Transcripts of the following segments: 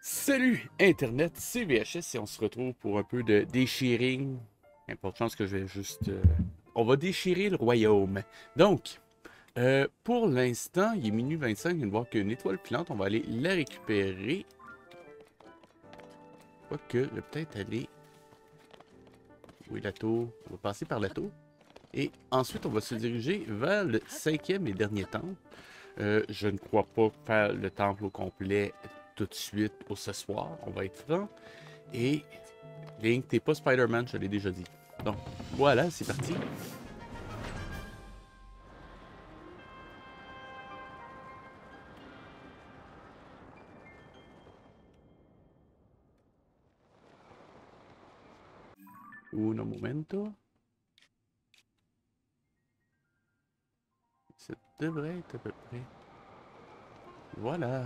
Salut Internet, c'est VHS et on se retrouve pour un peu de déchiring. Importance que je vais juste... On va déchirer le royaume. Donc, pour l'instant, il est minuit 25, je viens de voir qu'une étoile filante, on va aller la récupérer. Quoique, je vais peut-être aller... Où est la tour? On va passer par la tour. Et ensuite, on va se diriger vers le cinquième et dernier temple. Je ne crois pas faire le temple au complet tout de suite ou ce soir, on va être franc. Et Link, t'es pas Spider-Man, je l'ai déjà dit. Donc, voilà, c'est parti. Uno momento. Ça devrait être à peu près. Voilà.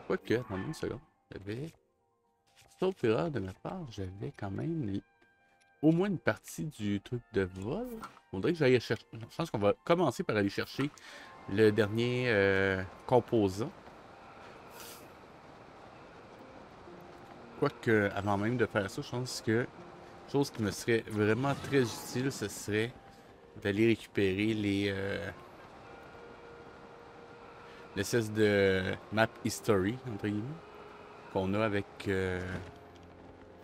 Quoique, attendez une seconde. J'avais. Sauf erreur de ma part, j'avais quand même au moins une partie du truc de vol. Faudrait que j'aille chercher. Je pense qu'on va commencer par aller chercher le dernier composant. Quoique, avant même de faire ça, je pense que chose qui me serait vraiment très utile, ce serait d'aller récupérer l'espèce de map history, entre guillemets, qu'on a avec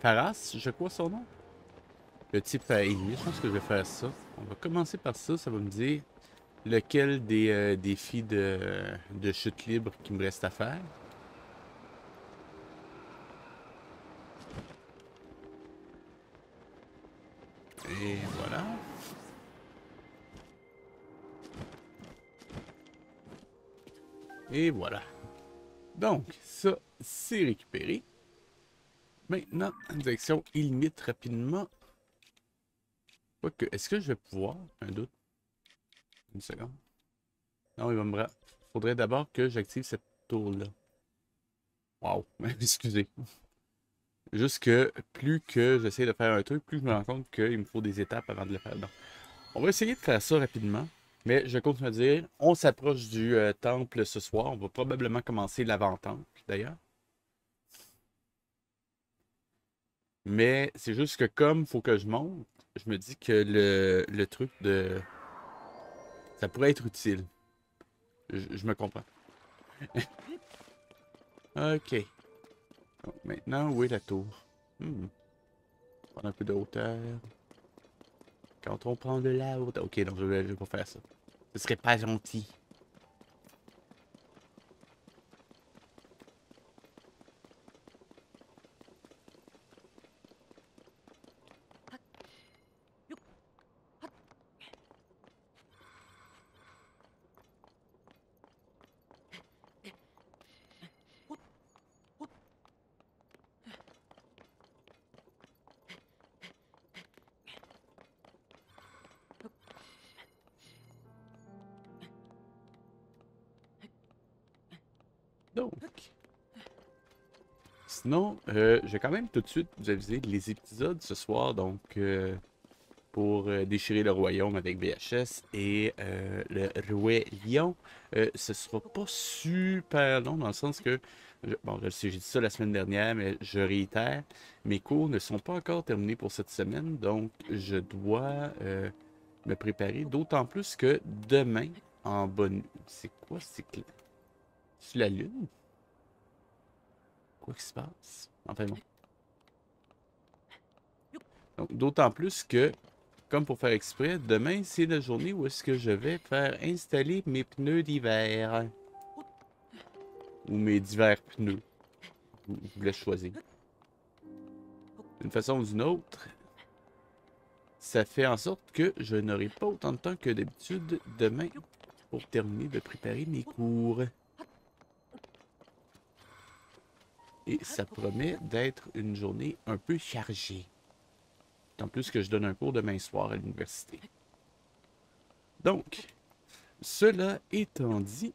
Pharas, je crois son nom. Le type à ennemi, je pense que je vais faire ça. On va commencer par ça, ça va me dire lequel des défis de chute libre qu'il me reste à faire. Et voilà. Et voilà. Donc, ça, c'est récupéré. Maintenant, direction illimite rapidement. Quoique, est-ce que je vais pouvoir? Un doute. Une seconde. Non, il va me... Faudrait d'abord que j'active cette tour-là. Wow, excusez. Juste que plus que j'essaie de faire un truc, plus je me rends compte qu'il me faut des étapes avant de le faire. Donc, on va essayer de faire ça rapidement. Mais je continue à dire, on s'approche du temple ce soir. On va probablement commencer l'avant-temple, d'ailleurs. Mais c'est juste que comme il faut que je monte, je me dis que le truc de... Ça pourrait être utile. Je me comprends. Ok. Donc, maintenant, où est la tour? Prendre un peu de hauteur. Quand on prend de la hauteur... Ok, donc je vais pas faire ça. Ce serait pas gentil. Donc, sinon, je vais quand même tout de suite vous aviser les épisodes ce soir, donc pour déchirer le royaume avec VHS et le roi lion, ce sera pas super long dans le sens que, bon, je sais, j'ai dit ça la semaine dernière, mais je réitère, mes cours ne sont pas encore terminés pour cette semaine, donc je dois me préparer, d'autant plus que demain, en bonne... C'est quoi? C'est la lune? Quoi qui se passe? Enfin bon. Donc, d'autant plus que, comme pour faire exprès, demain, c'est la journée où est-ce que je vais faire installer mes pneus d'hiver. Ou mes divers pneus. Vous laisse choisir. D'une façon ou d'une autre, ça fait en sorte que je n'aurai pas autant de temps que d'habitude demain pour terminer de préparer mes cours. Et ça promet d'être une journée un peu chargée. En plus que je donne un cours demain soir à l'université. Donc, cela étant dit,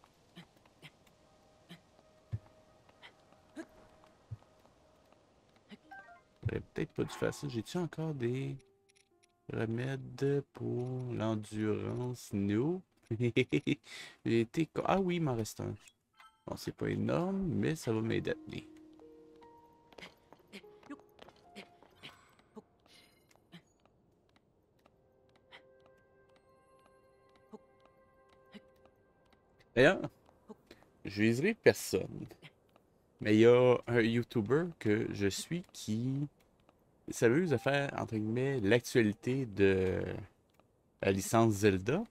j'aurais peut-être pas dû faire ça. J'ai-tu encore des... Remède pour l'endurance, no. Ah oui, il m'en reste un. Bon, c'est pas énorme, mais ça va m'aider à tenir. D'ailleurs, je viserai personne. Mais il y a un YouTuber que je suis qui s'amuse à faire, entre guillemets, l'actualité de la licence Zelda.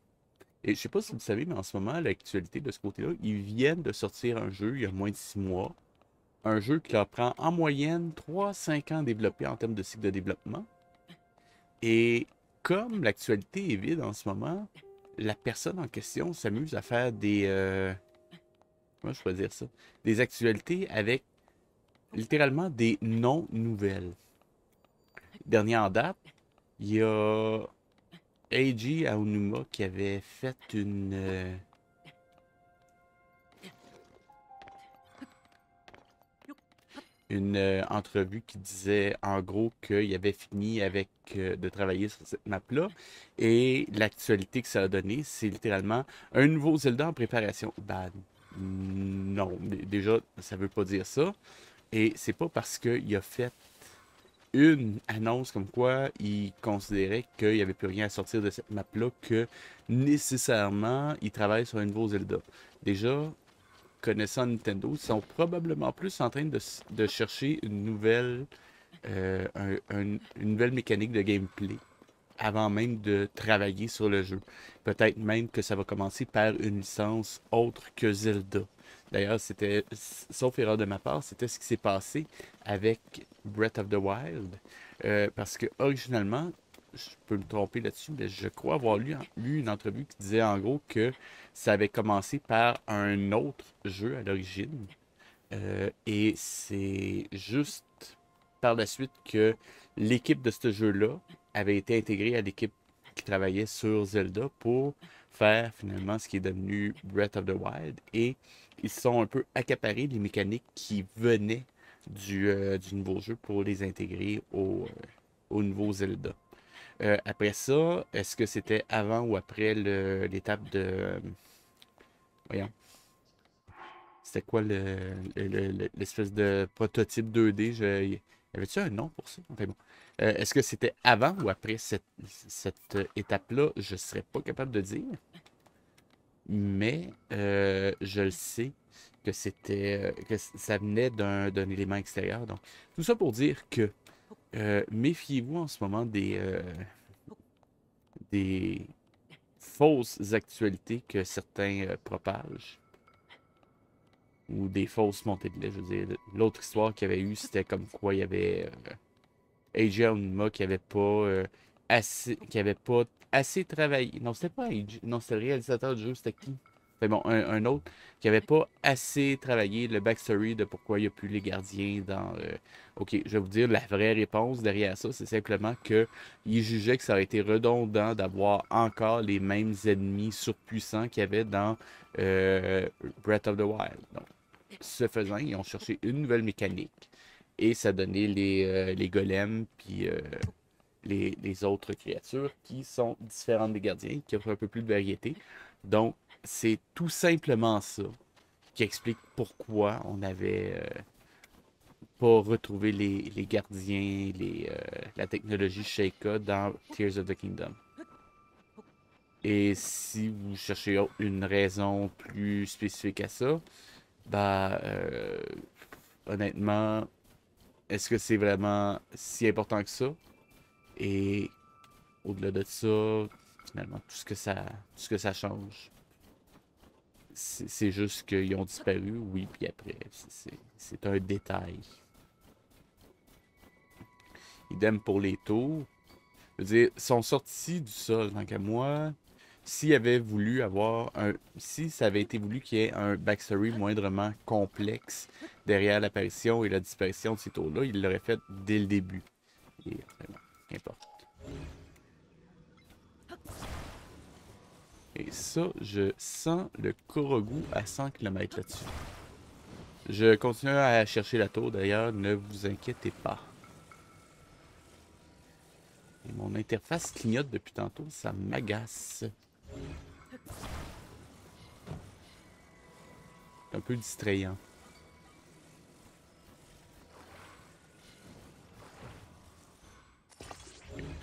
Et je sais pas si vous savez, mais en ce moment, l'actualité de ce côté-là, ils viennent de sortir un jeu il y a moins de 6 mois. Un jeu qui leur prend en moyenne 3 à 5 ans à développer en termes de cycle de développement. Et comme l'actualité est vide en ce moment, la personne en question s'amuse à faire des... comment je pourrais dire ça? Des actualités avec littéralement des non-nouvelles. Dernier en date, il y a Eiji Aonuma qui avait fait une entrevue qui disait en gros qu'il avait fini avec de travailler sur cette map-là. Et l'actualité que ça a donné, c'est littéralement un nouveau Zelda en préparation. Ben, non, déjà, ça veut pas dire ça. Et c'est pas parce qu'il a fait une annonce comme quoi il considérait qu'il n'y avait plus rien à sortir de cette map-là que nécessairement il travaille sur un nouveau Zelda. Déjà, connaissant Nintendo, ils sont probablement plus en train de chercher une nouvelle, une nouvelle mécanique de gameplay avant même de travailler sur le jeu. Peut-être même que ça va commencer par une licence autre que Zelda. D'ailleurs, c'était, sauf erreur de ma part, c'était ce qui s'est passé avec Breath of the Wild. Parce que originalement, je peux me tromper là-dessus, mais je crois avoir lu une entrevue qui disait en gros que ça avait commencé par un autre jeu à l'origine. Et c'est juste par la suite que l'équipe de ce jeu-là avait été intégrée à l'équipe qui travaillait sur Zelda pour faire finalement ce qui est devenu Breath of the Wild. Et ils se sont un peu accaparés les mécaniques qui venaient du nouveau jeu pour les intégrer au nouveau Zelda. Après ça, est-ce que c'était avant ou après l'étape de... voyons, c'était quoi l'espèce de prototype 2D? Y avait-tu un nom pour ça? Enfin bon. Est-ce que c'était avant ou après cette étape-là? Je ne serais pas capable de dire. Mais je le sais que c'était que ça venait d'un élément extérieur. Donc, tout ça pour dire que méfiez-vous en ce moment des fausses actualités que certains propagent. Ou des fausses montées de lait. Je veux dire, l'autre histoire qu'il y avait eu, c'était comme quoi il y avait AJ Onuma qui avait pas assez travaillé. Non, c'était pas AJ, non, c'était le réalisateur du jeu, c'était qui? Enfin bon, un autre qui avait pas assez travaillé le backstory de pourquoi il n'y a plus les gardiens dans. Ok, je vais vous dire la vraie réponse derrière ça, c'est simplement que il jugeait que ça aurait été redondant d'avoir encore les mêmes ennemis surpuissants qu'il y avait dans Breath of the Wild. Donc, ce faisant, ils ont cherché une nouvelle mécanique et ça donnait les golems puis les autres créatures qui sont différentes des gardiens, qui offrent un peu plus de variété. Donc, c'est tout simplement ça qui explique pourquoi on n'avait pas retrouvé les gardiens, la technologie Sheikah dans Tears of the Kingdom. Et si vous cherchez une raison plus spécifique à ça, bah, honnêtement, est-ce que c'est vraiment si important que ça? Et au-delà de ça, finalement, tout ce que ça change, c'est juste qu'ils ont disparu, oui, puis après, c'est un détail. Idem pour les tours. Je veux dire, ils sont sortis du sol, tant qu'à moi. S'il avait voulu avoir un. Si ça avait été voulu qu'il y ait un backstory moindrement complexe derrière l'apparition et la disparition de ces tours-là, il l'aurait fait dès le début. Et, bon, qu'importe. Et ça, je sens le Korogu à 100 km là-dessus. Je continue à chercher la tour d'ailleurs, ne vous inquiétez pas. Et mon interface clignote depuis tantôt, ça m'agace. C'est un peu distrayant.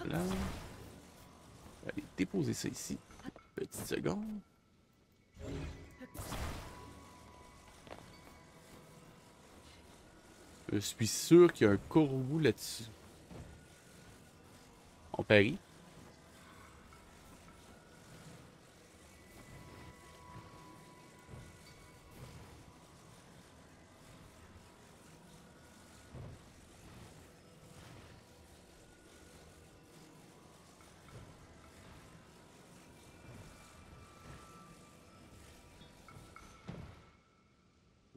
Là. Je vais aller déposer ça ici. Petite seconde. Je suis sûr qu'il y a un corbeau là-dessus. On parie.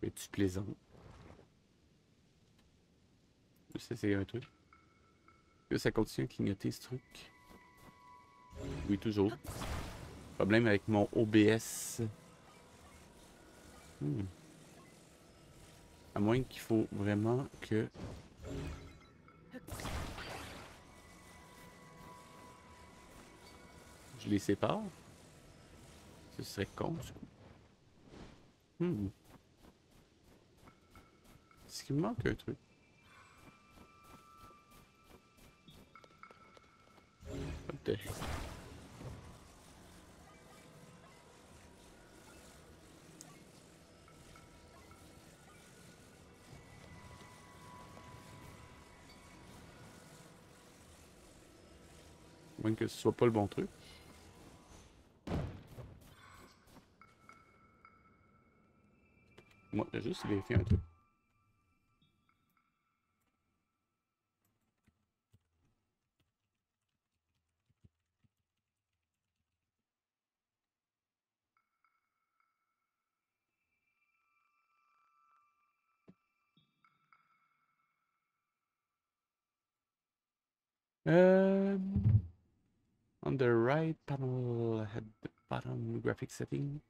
Es-tu plaisant? Ça, c'est un truc. Là, ça continue à clignoter ce truc. Oui, toujours. Problème avec mon OBS. À moins qu'il faut vraiment que... je les sépare. Ce serait con, du coup. Est-ce qu'il me manque un truc? What the heck? À moins que ce soit pas le bon truc. Moi, j'ai juste vérifié un truc. On the right panel at the bottom graphic setting,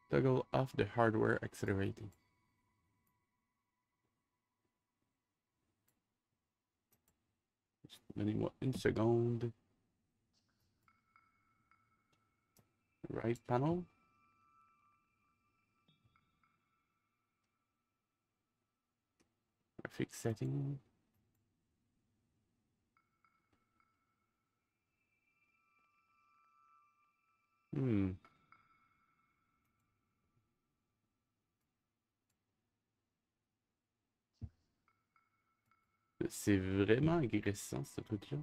toggle off the hardware accelerating. Donnez-moi une seconde. Right panel. Graphic setting. C'est vraiment agressant, ce truc-là.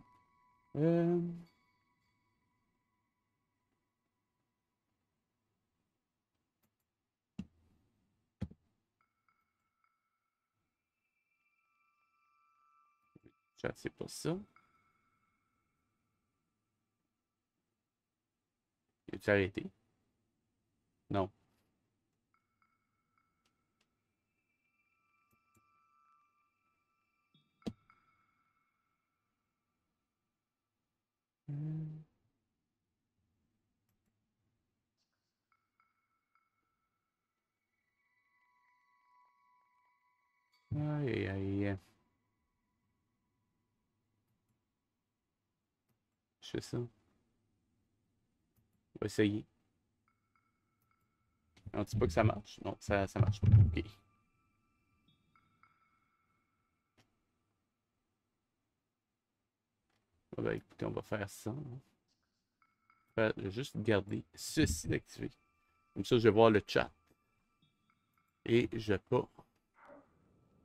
Chat, c'est pas ça. As-tu arrêté? Non. Aïe, aïe, aïe. Je fais ça. On va essayer. On dit pas que ça marche? Non, ça marche pas. Ok. Ah ben, écoutez, on va faire ça. Je vais juste garder ceci d'activer. Comme ça, je vais voir le chat. Et je vais pas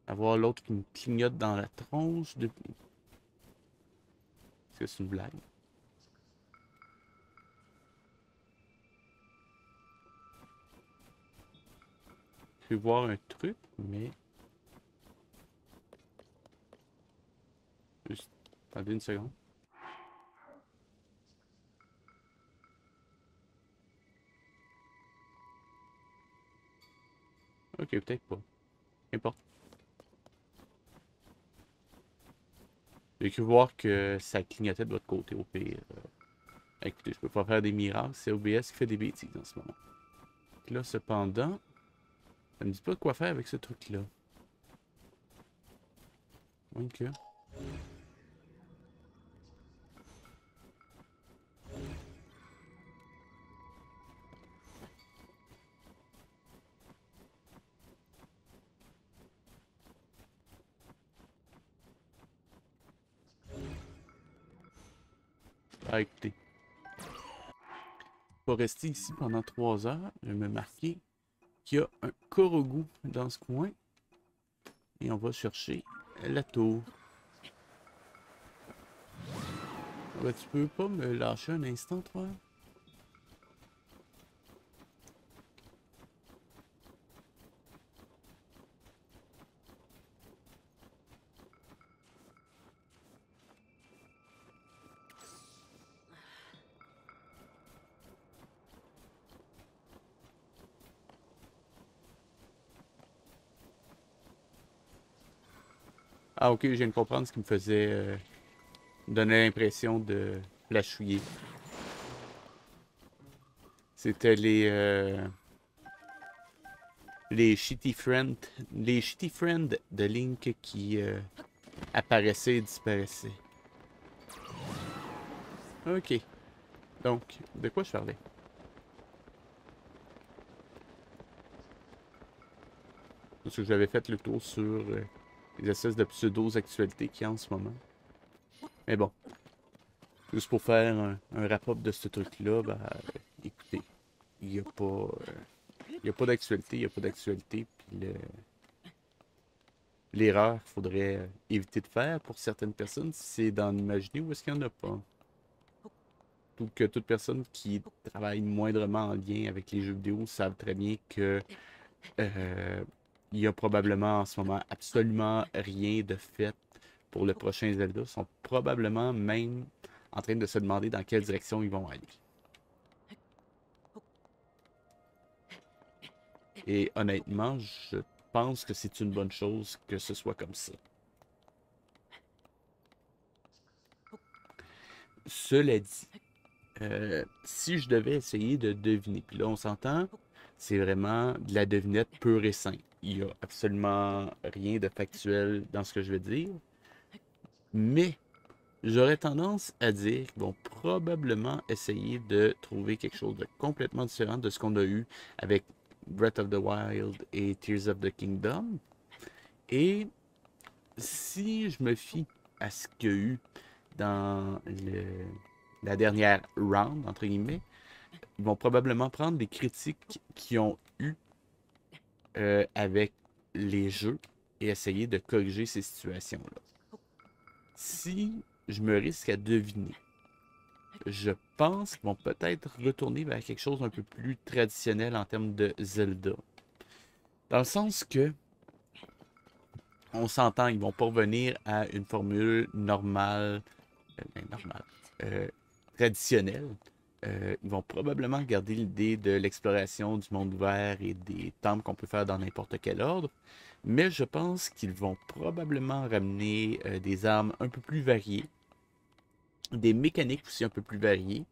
avoir l'autre qui me clignote dans la tronche de... Est-ce que c'est une blague? Je vais voir un truc, mais... Juste... Attendez une seconde. Ok, peut-être pas. N'importe. J'ai cru voir que ça clignotait de votre côté au pire. Écoutez, je peux pas faire des miracles. C'est OBS qui fait des bêtises en ce moment. Là, cependant, ça me dit pas quoi faire avec ce truc-là. Moins que... Ah, écoutez. On va rester ici pendant 3 heures. Je vais me marquer qu'il y a un Korogu dans ce coin. Et on va chercher la tour. Ben, tu peux pas me lâcher un instant, toi? Ah, ok, je viens de comprendre ce qui me faisait... me donnait l'impression de flashouiller. C'était les shitty friends de Link qui apparaissaient et disparaissaient. Ok. Donc, de quoi je parlais? Parce que j'avais fait le tour sur les espèces de pseudo-actualités qu'il y a en ce moment. Mais bon, juste pour faire un wrap-up de ce truc-là, bah, écoutez, il n'y a pas, il y a pas d'actualité, il n'y a pas d'actualité, puis l'erreur qu'il faudrait éviter de faire pour certaines personnes, c'est d'en imaginer où est-ce qu'il n'y en a pas. Tout que toute personne qui travaille moindrement en lien avec les jeux vidéo savent très bien que il y a probablement en ce moment absolument rien de fait pour le prochain Zelda. Ils sont probablement même en train de se demander dans quelle direction ils vont aller. Et honnêtement, je pense que c'est une bonne chose que ce soit comme ça. Cela dit, si je devais essayer de deviner, puis là on s'entend, c'est vraiment de la devinette pure et simple. Il n'y a absolument rien de factuel dans ce que je veux dire. Mais j'aurais tendance à dire qu'ils vont probablement essayer de trouver quelque chose de complètement différent de ce qu'on a eu avec Breath of the Wild et Tears of the Kingdom. Et si je me fie à ce qu'il y a eu dans la dernière round, entre guillemets, ils vont probablement prendre des critiques qu'ils ont eues avec les jeux et essayer de corriger ces situations-là. Si je me risque à deviner, je pense qu'ils vont peut-être retourner vers quelque chose d'un peu plus traditionnel en termes de Zelda. Dans le sens que, on s'entend, ils vont pas revenir à une formule normale, normale, euh, traditionnelle. Ils vont probablement garder l'idée de l'exploration du monde ouvert et des temples qu'on peut faire dans n'importe quel ordre. Mais je pense qu'ils vont probablement ramener des armes un peu plus variées, des mécaniques aussi un peu plus variées,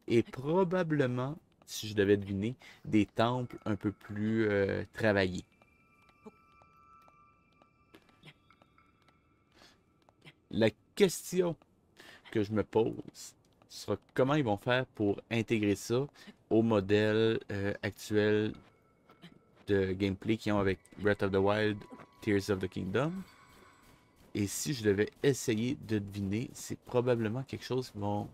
et probablement, si je devais deviner, des temples un peu plus travaillés. La question que je me pose sera comment ils vont faire pour intégrer ça au modèle actuel de gameplay qu'ils ont avec Breath of the Wild, Tears of the Kingdom. Et si je devais essayer de deviner, c'est probablement quelque chose qui vont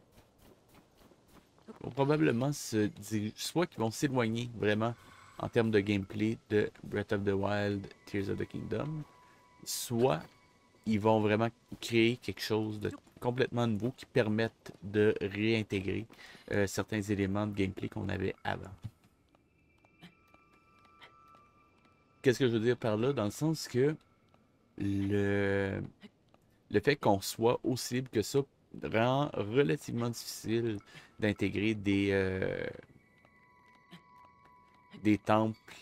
probablement se dire, soit qu'ils vont s'éloigner vraiment en termes de gameplay de Breath of the Wild, Tears of the Kingdom, soit ils vont vraiment créer quelque chose de complètement nouveau qui permette de réintégrer certains éléments de gameplay qu'on avait avant. Qu'est-ce que je veux dire par là? Dans le sens que le, le fait qu'on soit aussi libre que ça rend relativement difficile d'intégrer des temples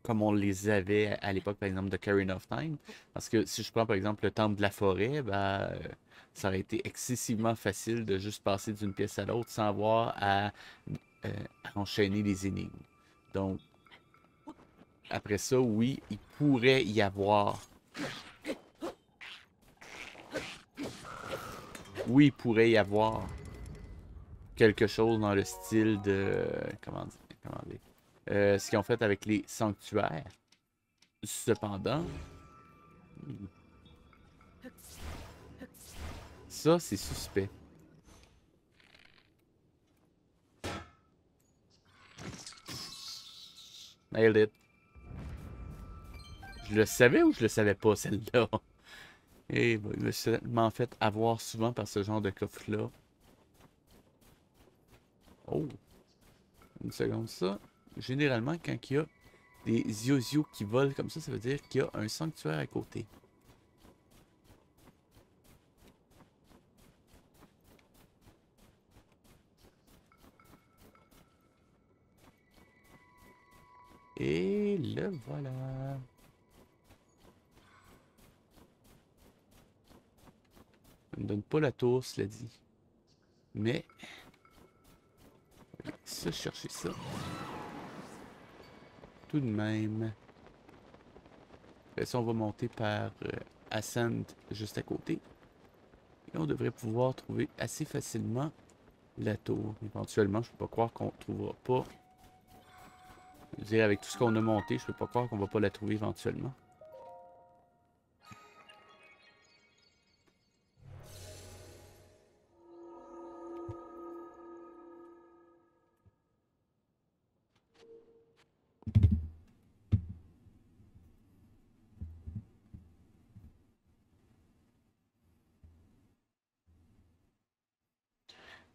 comme on les avait à l'époque, par exemple, de Ocarina of Time. Parce que si je prends, par exemple, le temple de la forêt, ben, ça aurait été excessivement facile de juste passer d'une pièce à l'autre sans avoir euh, à enchaîner les énigmes. Donc, après ça, oui, il pourrait y avoir... Oui, il pourrait y avoir quelque chose dans le style de... Comment dire? Ce qu'ils ont fait avec les sanctuaires. Cependant, ça, c'est suspect. Nailed it. Je le savais ou je le savais pas, celle-là? Et ben, je me suis tellement fait avoir souvent par ce genre de coffre-là. Oh, une seconde, ça. Généralement, quand il y a des yozio qui volent comme ça veut dire qu'il y a un sanctuaire à côté. Et le voilà. Ça me donne pas la tour, cela dit. Mais, ça, chercher ça. Tout de même. Ça, on va monter par Ascend juste à côté. Et on devrait pouvoir trouver assez facilement la tour. Éventuellement, je peux pas croire qu'on ne trouvera pas. Je veux dire, avec tout ce qu'on a monté, je peux pas croire qu'on va pas la trouver éventuellement.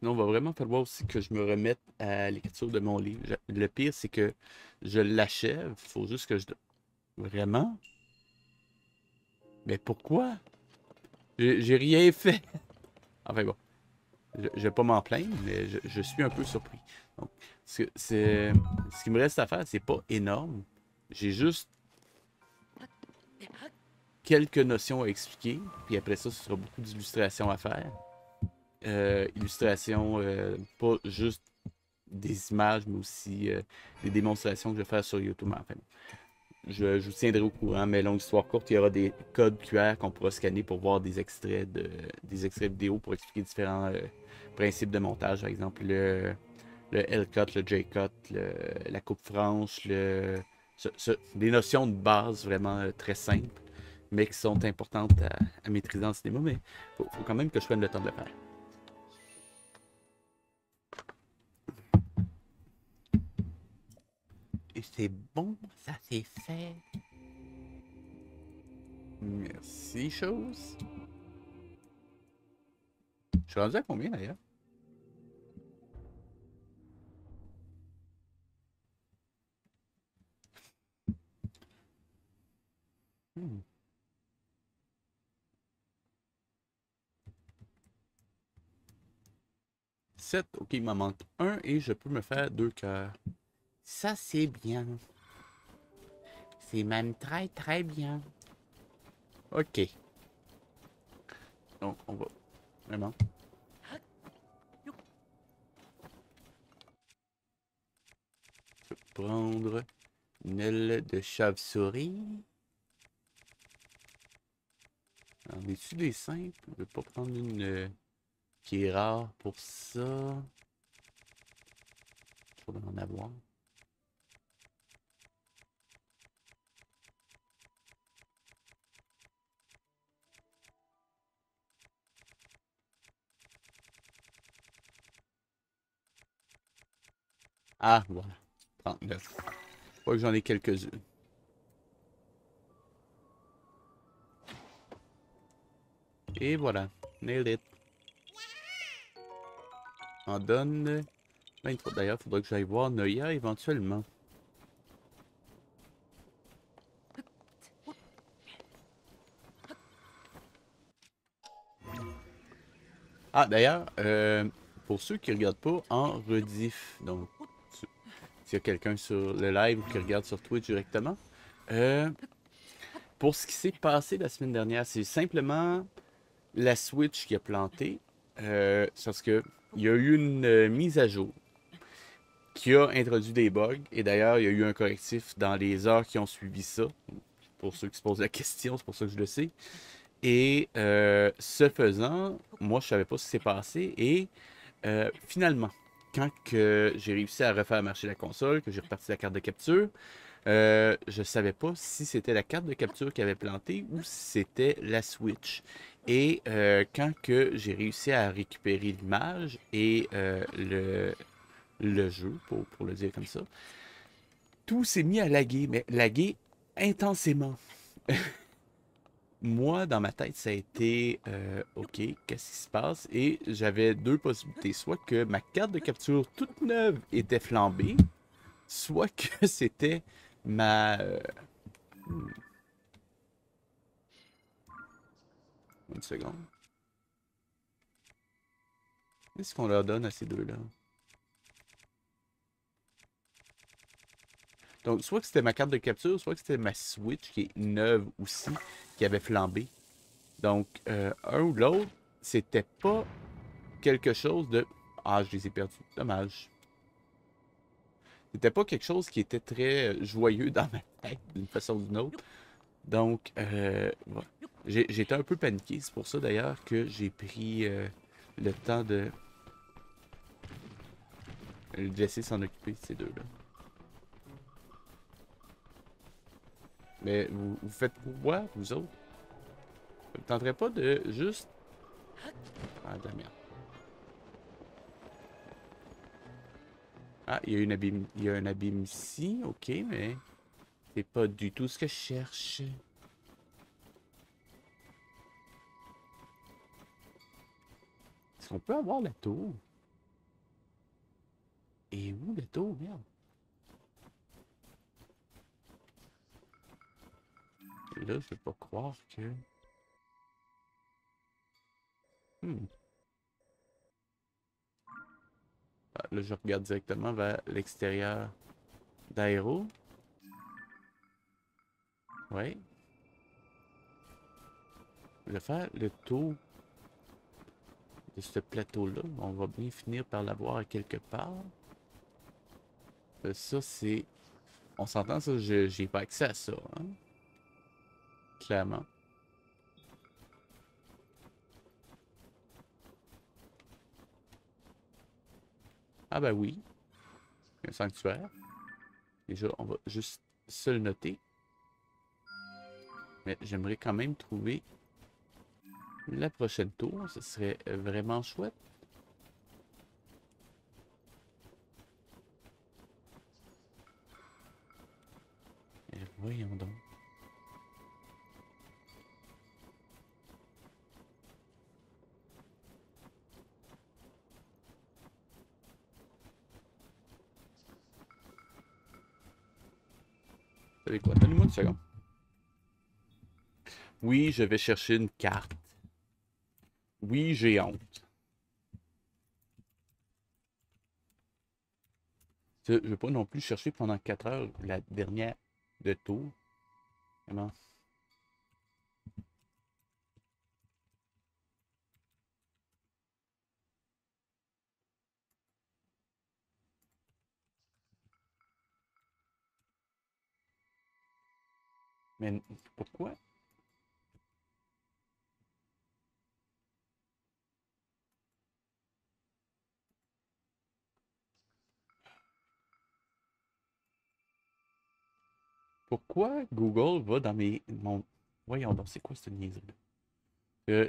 Non, il va vraiment falloir aussi que je me remette à l'écriture de mon livre. Le pire, c'est que je l'achève. Il faut juste que je... Vraiment? Mais pourquoi? J'ai rien fait. Enfin bon, je vais pas m'en plaindre, mais je suis un peu surpris. Donc, ce qui me reste à faire, c'est pas énorme. J'ai juste quelques notions à expliquer, puis après ça, ce sera beaucoup d'illustrations à faire. Illustrations, pas juste des images, mais aussi des démonstrations que je vais faire sur YouTube. Enfin, je vous tiendrai au courant, mais longue histoire courte, il y aura des codes QR qu'on pourra scanner pour voir des extraits vidéo pour expliquer différents principes de montage. Par exemple, le L-cut, le J-cut, la coupe franche, des notions de base vraiment très simples, mais qui sont importantes à maîtriser en cinéma. Mais faut quand même que je prenne le temps de le faire. Et c'est bon, ça c'est fait. Merci, chose. Je suis rendu à combien d'ailleurs? Hmm. 7, ok, il m'en manque un et je peux me faire 2 cœurs. Ça, c'est bien. C'est même très, très bien. Ok. Donc, on va vraiment prendre une aile de chauve-souris. En est-tu des simples? Je vais pas prendre une qui est rare pour ça. Il faudrait en avoir. Ah, voilà. 39. Je crois que j'en ai quelques-unes. Et voilà. Nailed it. En donne 23. D'ailleurs, il faudra que j'aille voir Noya éventuellement. Ah, d'ailleurs, pour ceux qui ne regardent pas en rediff, donc s'il y a quelqu'un sur le live ou qui regarde sur Twitch directement, euh, pour ce qui s'est passé la semaine dernière, c'est simplement la Switch qui a planté. Parce que il y a eu une mise à jour qui a introduit des bugs. Et d'ailleurs, il y a eu un correctif dans les heures qui ont suivi ça. Pour ceux qui se posent la question, c'est pour ça que je le sais. Et ce faisant, moi, je savais pas ce qui s'est passé. Et finalement, quand j'ai réussi à refaire marcher la console, que j'ai reparti la carte de capture, je savais pas si c'était la carte de capture qui avait planté ou si c'était la Switch. Et quand que j'ai réussi à récupérer l'image et le jeu, pour le dire comme ça, tout s'est mis à laguer, mais laguer intensément. Moi, dans ma tête, ça a été OK, qu'est-ce qui se passe? Et j'avais deux possibilités. Soit que ma carte de capture toute neuve était flambée, soit que c'était ma. Une seconde. Qu'est-ce qu'on leur donne à ces deux-là? Donc, soit que c'était ma carte de capture, soit que c'était ma Switch qui est neuve aussi, qui avait flambé. Donc, un ou l'autre, c'était pas quelque chose de. Ah, je les ai perdus. Dommage. C'était pas quelque chose qui était très joyeux dans ma tête, d'une façon ou d'une autre. Donc, bon. J'étais un peu paniqué. C'est pour ça d'ailleurs que j'ai pris le temps de laisser s'en occuper de ces deux-là. Mais vous faites quoi, vous autres? Vous ne tenterez pas de juste. Ah, de la merde. Ah, il y a une abîme. Il y a un abîme ici, ok, mais c'est pas du tout ce que je cherche. Est-ce qu'on peut avoir la tour? Et où la tour, merde? Là, je peux pas croire que. Hmm. Ah, là, je regarde directement vers l'extérieur d'Aéro. Ouais. Je vais faire le tour de ce plateau-là. On va bien finir par l'avoir à quelque part. Ça, c'est. On s'entend, ça, j'ai pas accès à ça, hein? Clairement. Ah, ben oui. Il y a un sanctuaire. Déjà, on va juste se le noter. Mais j'aimerais quand même trouver la prochaine tour. Ce serait vraiment chouette. Et voyons donc. Vous savez quoi? Donnez-moi une seconde. Oui, je vais chercher une carte. Oui, j'ai honte. Je ne vais pas non plus chercher pendant 4 heures la dernière de tour. Vraiment. Mais pourquoi? Pourquoi Google va dans mes. Mon... Voyons donc, c'est quoi cette niaiserie-là?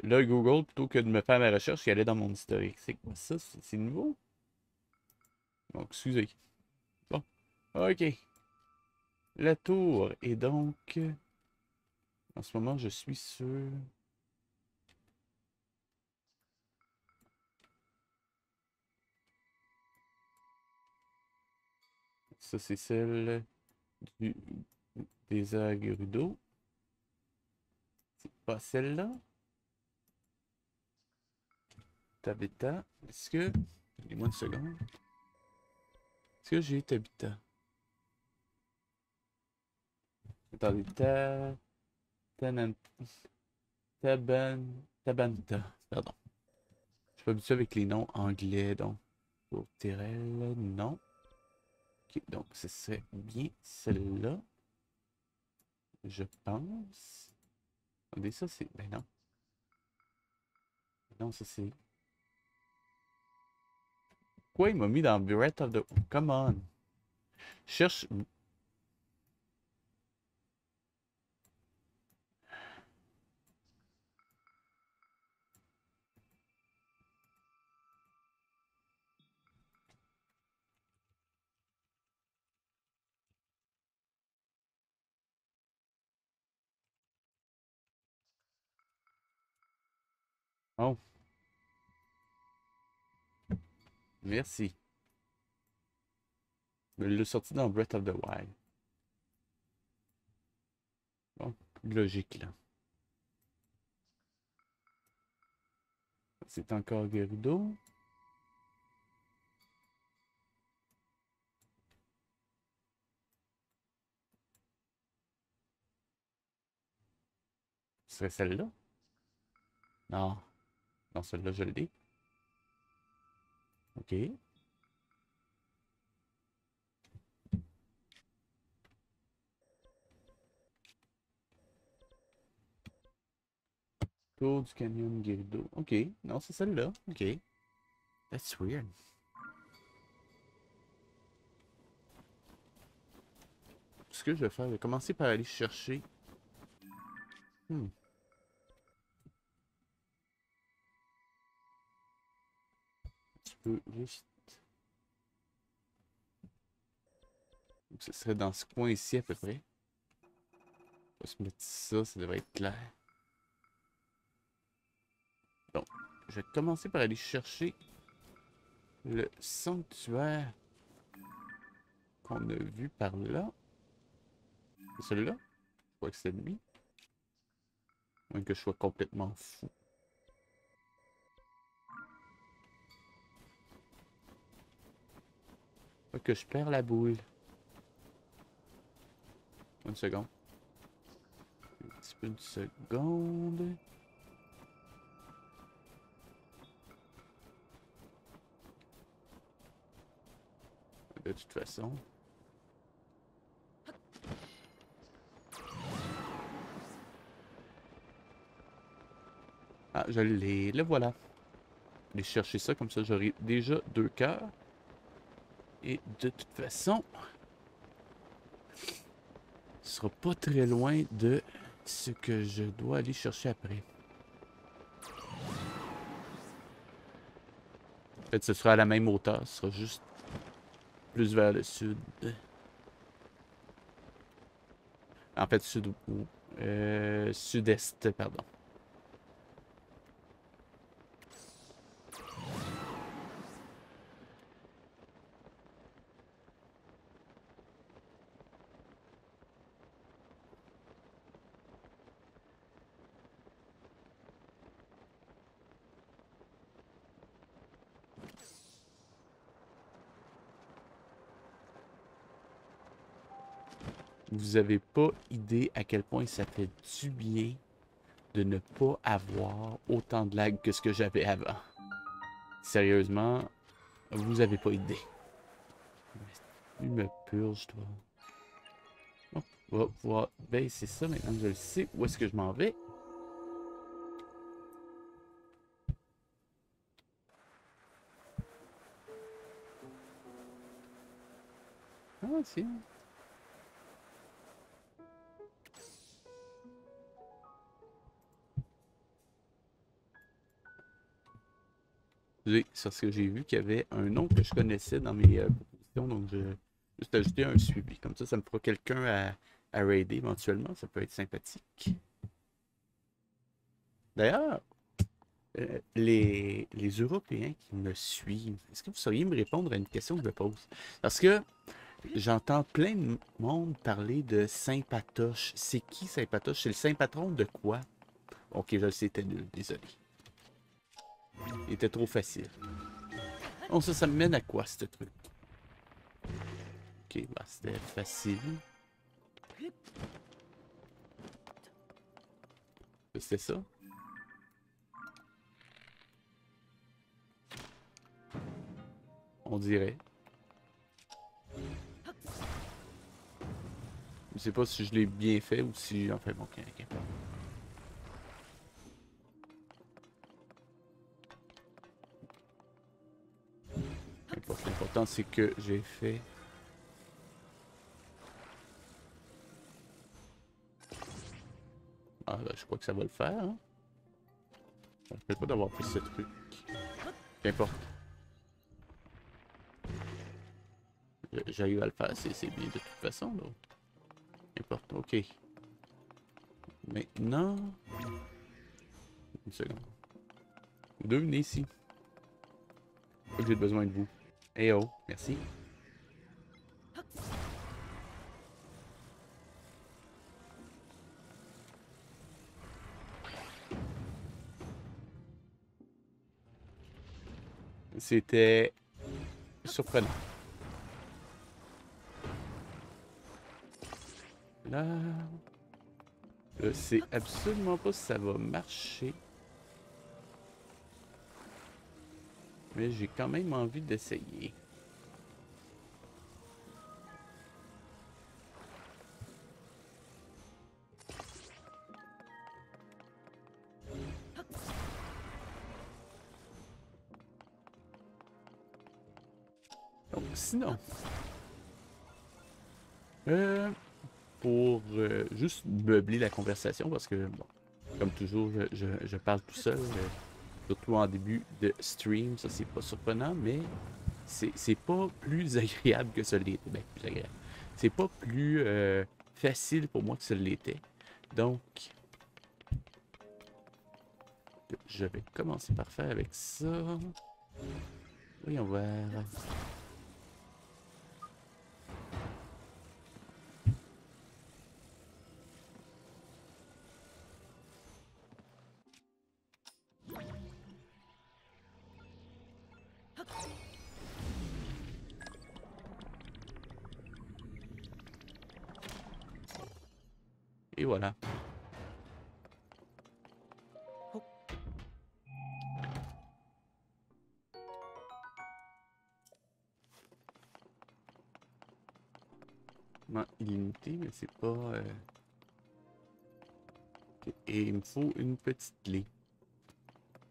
Là, Google, plutôt que de me faire ma recherche, il allait dans mon historique. C'est quoi ça? C'est nouveau? Donc, excusez. Bon. OK. La tour. Et donc, en ce moment, je suis sur. Ça, c'est celle du... des Agrudos. C'est pas celle-là. Tabita. Est-ce que. Donnez-moi une seconde. Est-ce que j'ai Tabita? Attendez. Tanan- Tabanta. Pardon. Je suis pas habitué avec les noms anglais, donc. Pour Terrell, non. Ok, donc ce serait bien celle-là. Je pense. Attendez, ça c'est. Ben non. Non, ça c'est. Quoi, il m'a mis dans Breath of the. Come on. Cherche. Oh, merci. Je l'ai sorti dans Breath of the Wild. Bon, logique là. C'est encore Gerudo. Ce serait celle-là? Non. Non, celle-là, je l'ai. Ok. Tour du Canyon Gerudo. Ok. Non, c'est celle-là. Ok. That's weird. Ce que je vais faire, je vais commencer par aller chercher. Hmm. Un petit peu juste. Donc, ce serait dans ce coin ici à peu près. On va se mettre ça, ça devrait être clair. Donc, je vais commencer par aller chercher le sanctuaire qu'on a vu par là. C'est celui-là? Je crois que c'est lui. À moins que je sois complètement fou. Faut que je perds la boule. Une seconde. Un petit peu une seconde. De toute façon. Ah, je l'ai. Le voilà. Aller chercher ça, comme ça j'aurai déjà 2 cœurs. Et de toute façon, ce sera pas très loin de ce que je dois aller chercher après. En fait, ce sera à la même hauteur, ce sera juste plus vers le sud. En fait, sud-est, pardon. Vous avez pas idée à quel point ça fait du bien de ne pas avoir autant de lag que ce que j'avais avant. Sérieusement, vous avez pas idée. Il me purge, toi. Oh, on va pouvoir baisser ça maintenant que je le sais. Où est-ce que je m'en vais? Ah, tiens. Oui, c'est parce que j'ai vu qu'il y avait un nom que je connaissais dans mes propositions, donc je vais juste ajouter un suivi. Comme ça me fera quelqu'un à raider éventuellement. Ça peut être sympathique. D'ailleurs, les Européens qui me suivent, est-ce que vous sauriez me répondre à une question que je me pose? Parce que j'entends plein de monde parler de Saint-Patoche. C'est qui Saint-Patoche? C'est le saint patron de quoi? Ok, je le sais, c'était nul, désolé. Il était trop facile. Bon, ça me mène à quoi, ce truc? Ok, bah, c'était facile. C'était ça? On dirait. Je sais pas si je l'ai bien fait ou si... Enfin bon, qu'importe. L'important, c'est que j'ai fait... Ah, là, je crois que ça va le faire, hein? Je ne rappelle pas d'avoir pris ce truc. Qu'importe. J'arrive à le faire, c'est bien de toute façon, là. Qu'importe, ok. Maintenant... Une seconde. Vous deux, venez ici. Faut que j'ai besoin de vous. Eh oh, merci. C'était surprenant. Là, je sais absolument pas si ça va marcher. Mais j'ai quand même envie d'essayer. Donc, sinon, pour juste meubler la conversation, parce que, bon, comme toujours, je parle tout seul, surtout en début de stream, ça c'est pas surprenant, mais c'est pas plus agréable que ça l'était. Ben, plus agréable. C'est pas plus facile pour moi que ça l'était. Donc, je vais commencer par faire avec ça. Voyons voir. Et voilà. Non, illimité, mais c'est pas... ok. Et il me faut une petite clé.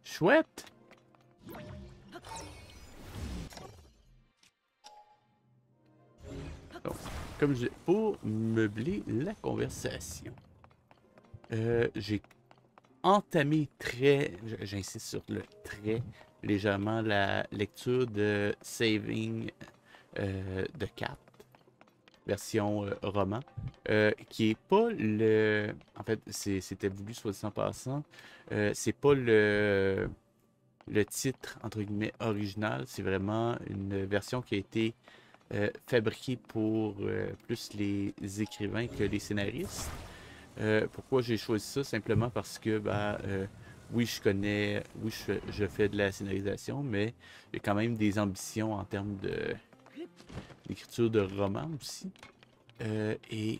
Chouette! Donc, comme je... Pour meubler la conversation, j'ai entamé très... J'insiste sur le très légèrement la lecture de Saving de 4, version roman, qui est pas le... En fait, c'était voulu, soit dit en passant, c'est pas le titre, entre guillemets, original, c'est vraiment une version qui a été fabriquée pour plus les écrivains que les scénaristes. Pourquoi j'ai choisi ça? Simplement parce que, oui, je connais, oui, je fais de la scénarisation, mais j'ai quand même des ambitions en termes d'écriture de romans aussi. Et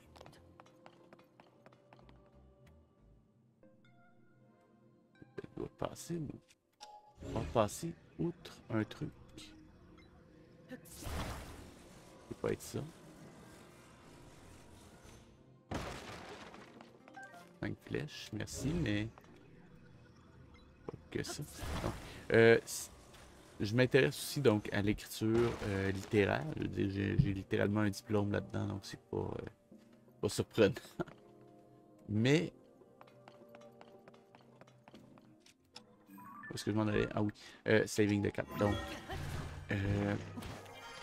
je dois passer, on va passer outre un truc. Ça peut pas être ça. 5 flèches, merci, mais pas que ça. Donc, je m'intéresse aussi donc à l'écriture littéraire. Je veux dire, j'ai littéralement un diplôme là-dedans, donc c'est pas surprenant. Mais, où est-ce que je m'en allais? Ah oui, Saving the Cat. Donc,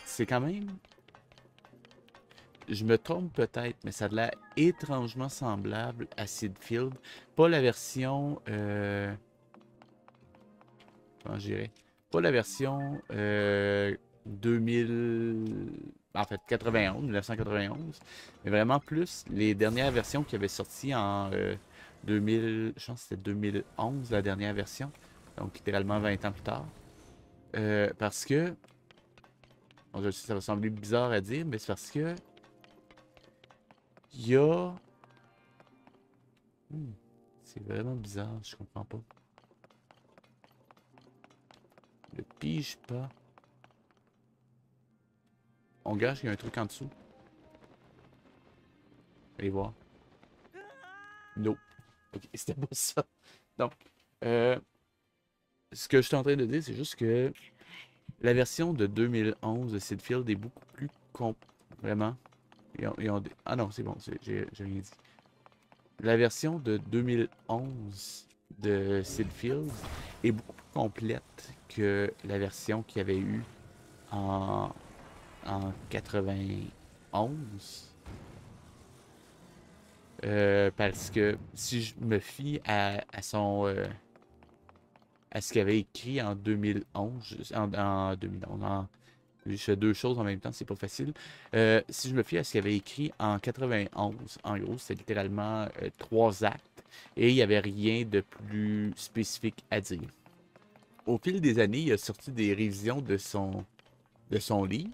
c'est quand même... Je me trompe peut-être, mais ça a l'air étrangement semblable à Seedfield. Pas la version... comment je dirais? Pas la version 2000... En fait, 91, 1991. Mais vraiment plus les dernières versions qui avaient sorti en 2000... Je pense que c'était 2011, la dernière version. Donc, littéralement 20 ans plus tard. Parce que... Bon, je sais, ça va sembler bizarre à dire, mais c'est parce que... Il y a... c'est vraiment bizarre, je comprends pas. Le pige pas. On gage qu'il y a un truc en dessous. Allez voir. Non. Ok, c'était pas ça. Donc, ce que je suis en train de dire, c'est juste que la version de 2011 de Seedfield est beaucoup plus vraiment. Ah non, c'est bon, j'ai rien dit. La version de 2011 de Seedfield est beaucoup plus complète que la version qu'il y avait eu en 91. Parce que si je me fie à à ce qu'il avait écrit en 2011. En 2011. Je fais deux choses en même temps, c'est pas facile. Si je me fie à ce qu'il avait écrit en 91, en gros, c'est littéralement trois actes et il n'y avait rien de plus spécifique à dire. Au fil des années, il a sorti des révisions de son livre.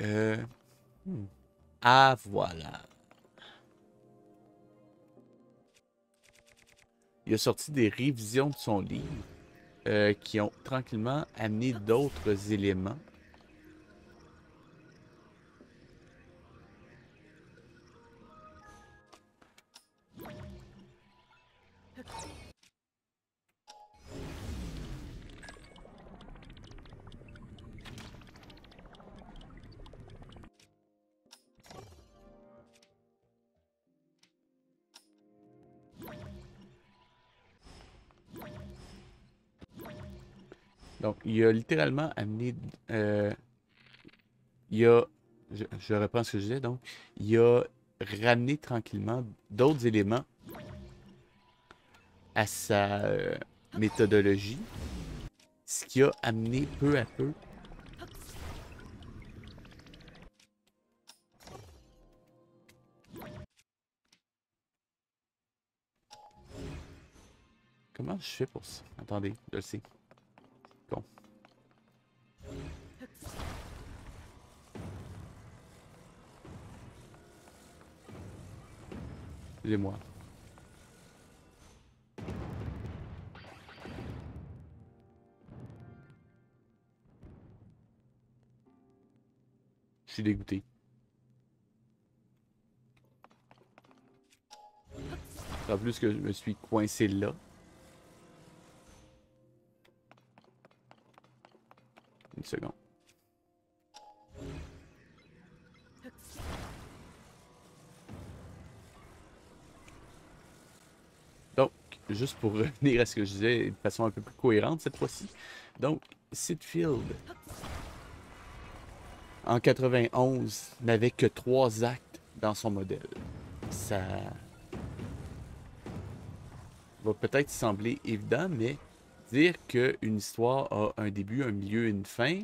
Euh, hmm. Ah, voilà. Il a sorti des révisions de son livre qui ont tranquillement amené d'autres éléments. Donc, il a littéralement amené. euh, il a. Je reprends ce que je disais, donc. Il a ramené tranquillement d'autres éléments à sa méthodologie, ce qui a amené peu à peu. Comment je fais pour ça? Attendez, je le sais. Bon, excusez-moi. Je suis dégoûté. En plus que je me suis coincé là. Une seconde. Donc, juste pour revenir à ce que je disais de façon un peu plus cohérente cette fois-ci. Donc, Sitfield, en 91, n'avait que trois actes dans son modèle. Ça va peut-être sembler évident, mais dire qu'une histoire a un début, un milieu, une fin,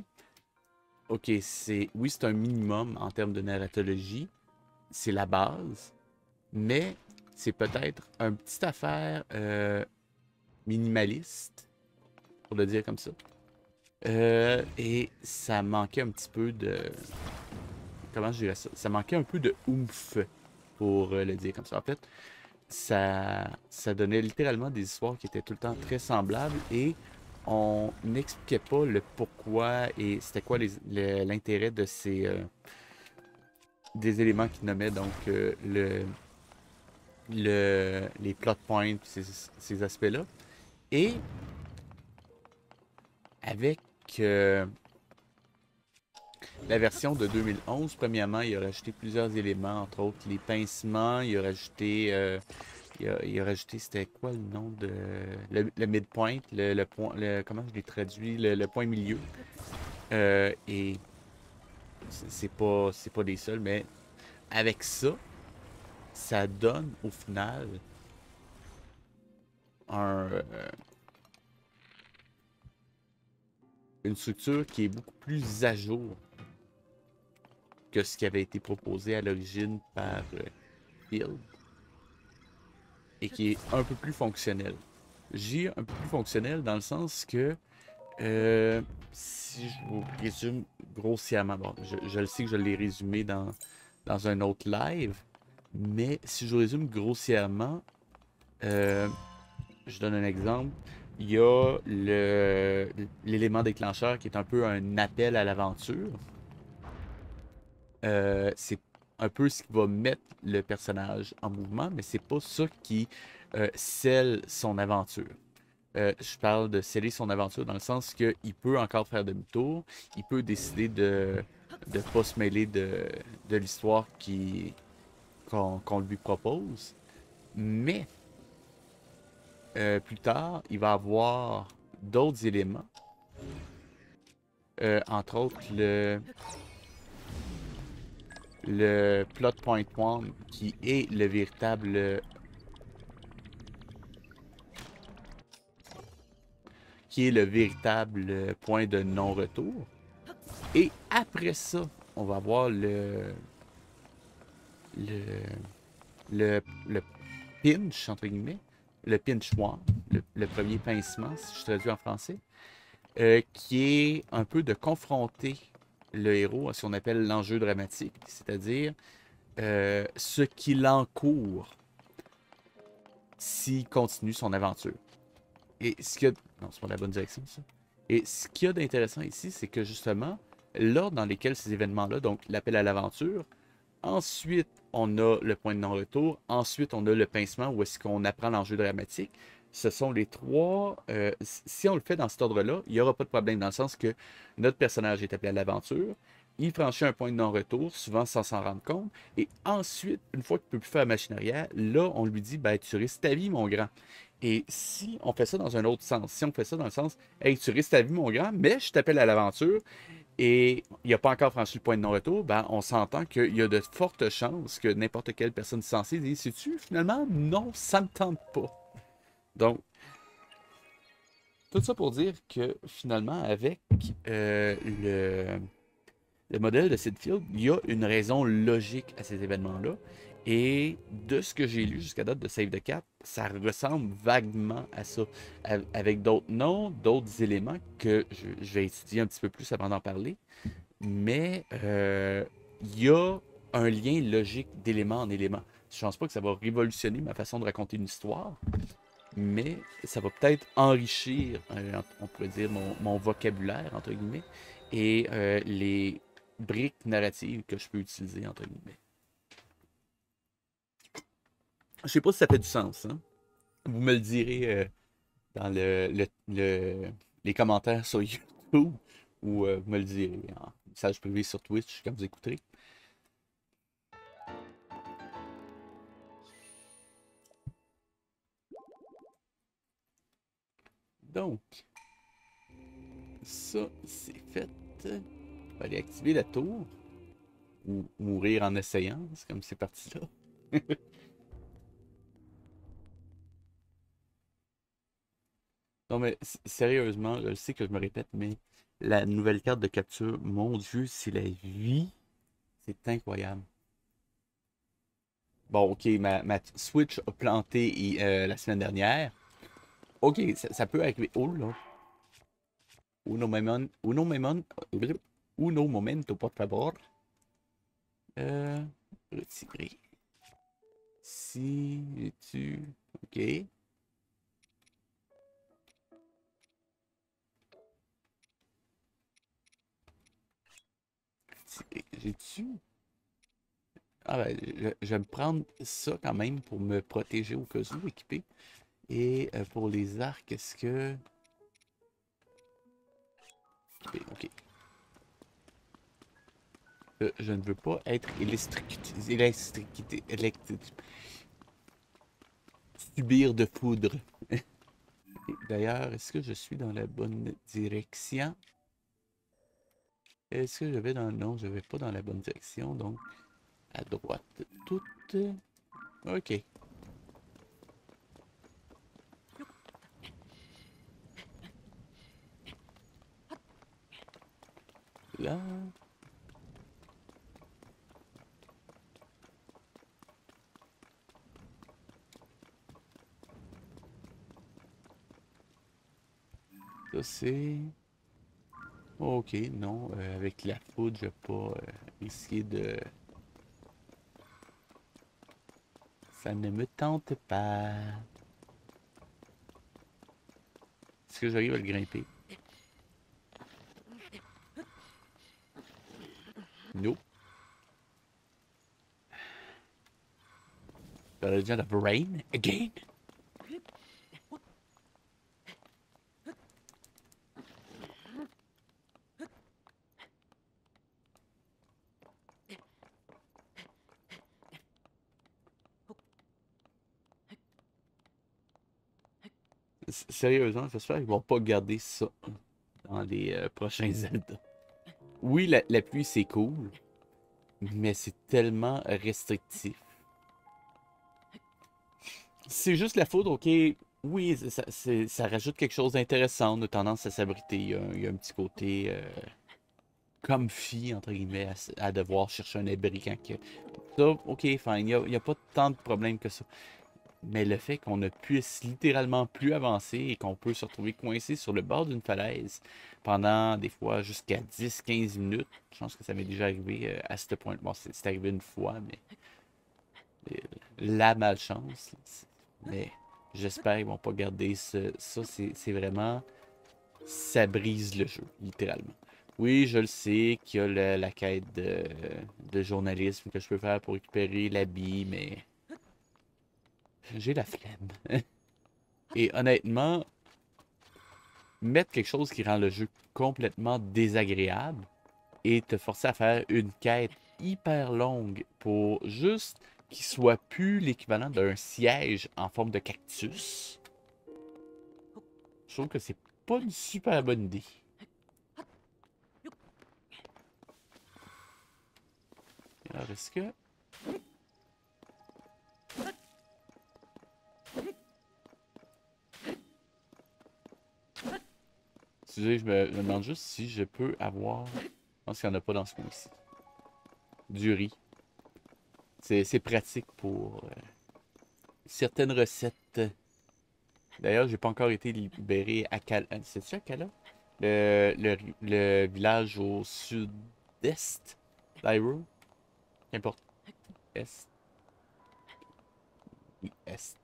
ok, oui, c'est un minimum en termes de narratologie, c'est la base, mais c'est peut-être une petite affaire minimaliste, pour le dire comme ça. Et ça manquait un petit peu de... Comment je dirais ça? Ça manquait un peu de oomph, pour le dire comme ça. En fait, ça donnait littéralement des histoires qui étaient tout le temps très semblables et on n'expliquait pas le pourquoi et c'était quoi l'intérêt de ces des éléments qui nommaient donc les plot points, ces aspects-là. Et avec la version de 2011, premièrement, il a rajouté plusieurs éléments, entre autres les pincements, il a rajouté il a rajouté, c'était quoi le nom de... Le midpoint, le point... comment je l'ai traduit? Le point milieu. Et c'est pas des seuls, mais avec ça, ça donne au final un, une structure qui est beaucoup plus à jour que ce qui avait été proposé à l'origine par Field et qui est un peu plus fonctionnel. J'ai un peu plus fonctionnel dans le sens que si je vous résume grossièrement, bon, je le sais que je l'ai résumé dans un autre live, mais si je vous résume grossièrement, euh, je donne un exemple. Il y a l'élément déclencheur qui est un peu un appel à l'aventure. C'est un peu ce qui va mettre le personnage en mouvement, mais c'est pas ça qui scelle son aventure. Je parle de sceller son aventure dans le sens qu'il peut encore faire demi-tour, il peut décider de ne pas se mêler de l'histoire qu'on lui propose, mais plus tard, il va avoir d'autres éléments, entre autres le plot point one qui est le véritable qui est le véritable point de non-retour. Et après ça, on va avoir le, le pinch, entre guillemets, le pinchoir, le premier pincement, si je traduis en français, qui est un peu de confronter le héros à ce qu'on appelle l'enjeu dramatique, c'est-à-dire ce qu'il encourt s'il continue son aventure. Et ce qu'il y a... Non, c'est pas la bonne direction, ça. Et ce qu'il y a d'intéressant ici, c'est que justement, l'ordre dans lequel ces événements-là, donc l'appel à l'aventure, ensuite on a le point de non-retour, ensuite on a le pincement où est-ce qu'on apprend l'enjeu dramatique. Ce sont les trois. Si on le fait dans cet ordre-là, il n'y aura pas de problème dans le sens que notre personnage est appelé à l'aventure, il franchit un point de non-retour, souvent sans s'en rendre compte, et ensuite, une fois qu'il ne peut plus faire la machine arrière, là, on lui dit, ben, tu risques ta vie, mon grand. Et si on fait ça dans un autre sens, si on fait ça dans le sens, hey, tu risques ta vie, mon grand, mais je t'appelle à l'aventure, et il n'a pas encore franchi le point de non-retour, ben, on s'entend qu'il y a de fortes chances que n'importe quelle personne sensée dise, sais-tu, finalement, non, ça ne me tente pas. Donc, tout ça pour dire que finalement, avec le modèle de Sidfield, il y a une raison logique à ces événements-là. Et de ce que j'ai lu jusqu'à date de Save the Cat, ça ressemble vaguement à ça, avec d'autres noms, d'autres éléments que je vais étudier un petit peu plus avant d'en parler. Mais il y a un lien logique d'élément en élément. Je pense pas que ça va révolutionner ma façon de raconter une histoire, mais ça va peut-être enrichir, on pourrait dire, mon vocabulaire, entre guillemets, et les briques narratives que je peux utiliser, entre guillemets. Je sais pas si ça fait du sens, hein? Vous me le direz dans les commentaires sur YouTube, ou vous me le direz en message privé sur Twitch quand vous écouterez. Donc, ça, c'est fait. On va aller activer la tour. Ou mourir en essayant. C'est comme c'est parti là. Non, mais sérieusement, je sais que je me répète, mais la nouvelle carte de capture, mon Dieu, c'est la vie. C'est incroyable. Bon, ok, ma Switch a planté la semaine dernière. Ok, ça peut arriver. Oh là. Uno momento, uno momento, por favor. Retirer. Si tu. Ok. J'ai-tu. Ah ben, je vais me prendre ça quand même pour me protéger au cas où, équipé. Et pour les arcs, est-ce que... Équipé, ok. Je ne veux pas être subir de foudre. D'ailleurs, est-ce que je suis dans la bonne direction? Est-ce que je vais dans... Non, je vais pas dans la bonne direction, donc à droite. Toute... Ok. Là... Ça c'est... Ok, non, avec la foudre, je vais pas risquer de... Ça ne me tente pas. Est-ce que j'arrive à le grimper? Nope. The Legend of Rain again? Sérieusement, j'espère qu'ils vont pas garder ça dans les prochains Zelda. Oui, la pluie c'est cool, mais c'est tellement restrictif. C'est juste la foudre, ok, Oui, ça rajoute quelque chose d'intéressant. On a tendance à s'abriter. Il y a un petit côté comfy, entre guillemets, à devoir chercher un abri quand que... Ça, ok, fine. Il y a pas tant de problèmes que ça. Mais le fait qu'on ne puisse littéralement plus avancer et qu'on peut se retrouver coincé sur le bord d'une falaise pendant des fois jusqu'à 10-15 minutes, je pense que ça m'est déjà arrivé à ce point. Bon, c'est arrivé une fois, mais euh, la malchance. Mais j'espère qu'ils vont pas garder ça. C'est vraiment. Ça brise le jeu, littéralement. Oui, je le sais qu'il y a la quête de journalisme que je peux faire pour récupérer l'habit, mais j'ai la flemme. Et honnêtement, mettre quelque chose qui rend le jeu complètement désagréable et te forcer à faire une quête hyper longue pour juste qu'il soit plus l'équivalent d'un siège en forme de cactus, je trouve que c'est pas une super bonne idée. Alors, est-ce que... Excusez, je me demande juste si je peux avoir... Je pense qu'il n'y en a pas dans ce coin-ci. Du riz. C'est pratique pour certaines recettes. D'ailleurs, j'ai pas encore été libéré à Kala. C'est-tu à Kala? Le village au sud-est d'Hyrule. Qu'importe. Est. Oui, est.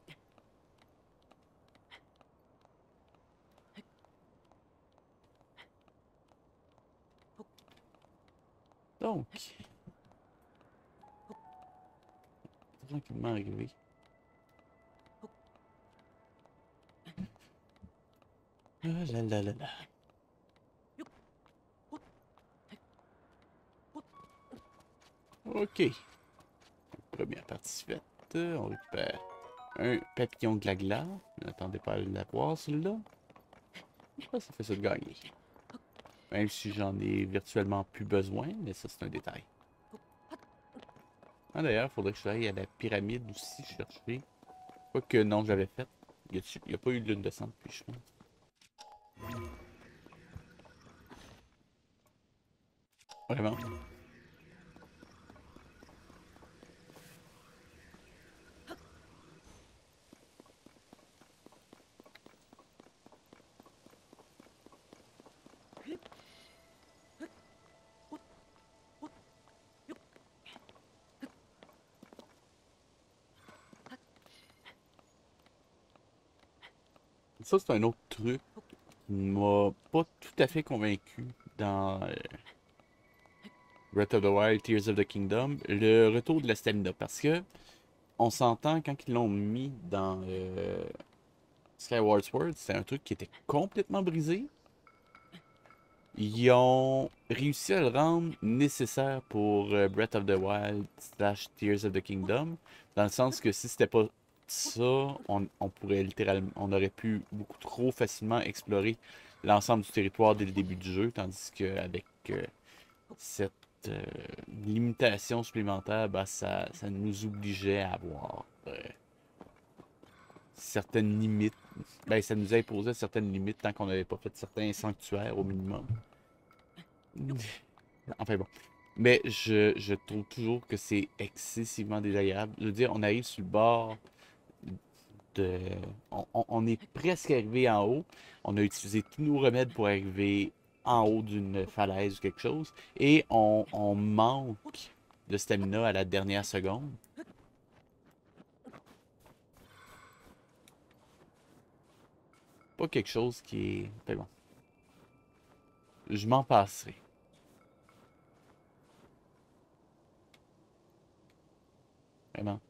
Donc, tranquillement arrivé. Ah là là là là. Ok. Première partie faite. On récupère un papillon glagla. Je n'attendais pas à l'avoir, celui-là. Ah, ça fait ça de gagner. Même si j'en ai virtuellement plus besoin, mais ça, c'est un détail. Ah, d'ailleurs, il faudrait que je aille à la pyramide aussi chercher. Quoique non, j'avais fait. Il n'y a pas eu de lune de sang depuis, je pense. Vraiment. Ça, c'est un autre truc qui m'a pas tout à fait convaincu dans Breath of the Wild, Tears of the Kingdom, le retour de la stamina. Parce que on s'entend quand ils l'ont mis dans Skyward Sword, c'est un truc qui était complètement brisé. Ils ont réussi à le rendre nécessaire pour Breath of the Wild slash Tears of the Kingdom, dans le sens que si c'était pas ça, on pourrait littéralement, on aurait pu beaucoup trop facilement explorer l'ensemble du territoire dès le début du jeu, tandis qu'avec cette euh, limitation supplémentaire, bah, ça nous obligeait à avoir certaines limites. Ben, ça nous a imposé certaines limites tant qu'on n'avait pas fait certains sanctuaires au minimum. Enfin bon. Mais je trouve toujours que c'est excessivement désagréable. Je veux dire, on arrive sur le bord de... On est presque arrivé en haut. On a utilisé tous nos remèdes pour arriver en haut d'une falaise ou quelque chose. Et on manque de stamina à la dernière seconde. Pas quelque chose qui est... Enfin bon. Je m'en passerai. Vraiment.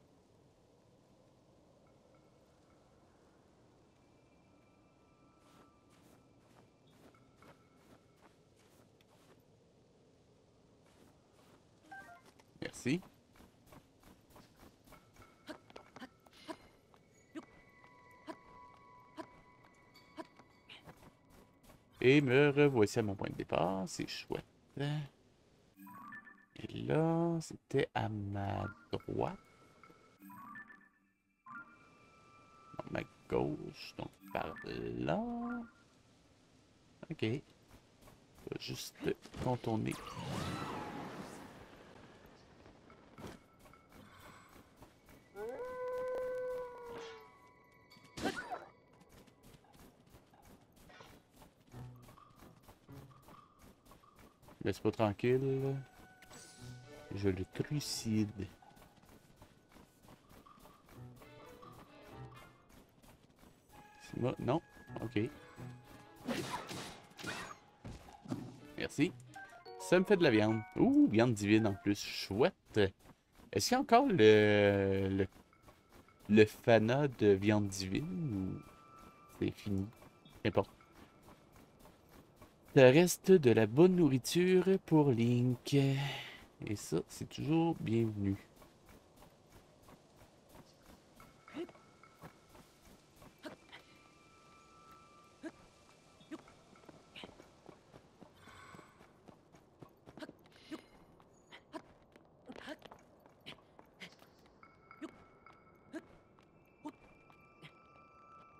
Merci. Et me revoici à mon point de départ. C'est chouette. Et là, c'était à ma droite. Non, ma gauche, donc par là. Ok. On va juste contourner. Laisse pas tranquille. Je le trucide. Non? Ok. Merci. Ça me fait de la viande. Ouh, viande divine en plus. Chouette. Est-ce qu'il y a encore le fanat de viande divine ou c'est fini? N'importe. Ça reste de la bonne nourriture pour Link. Et ça, c'est toujours bienvenu.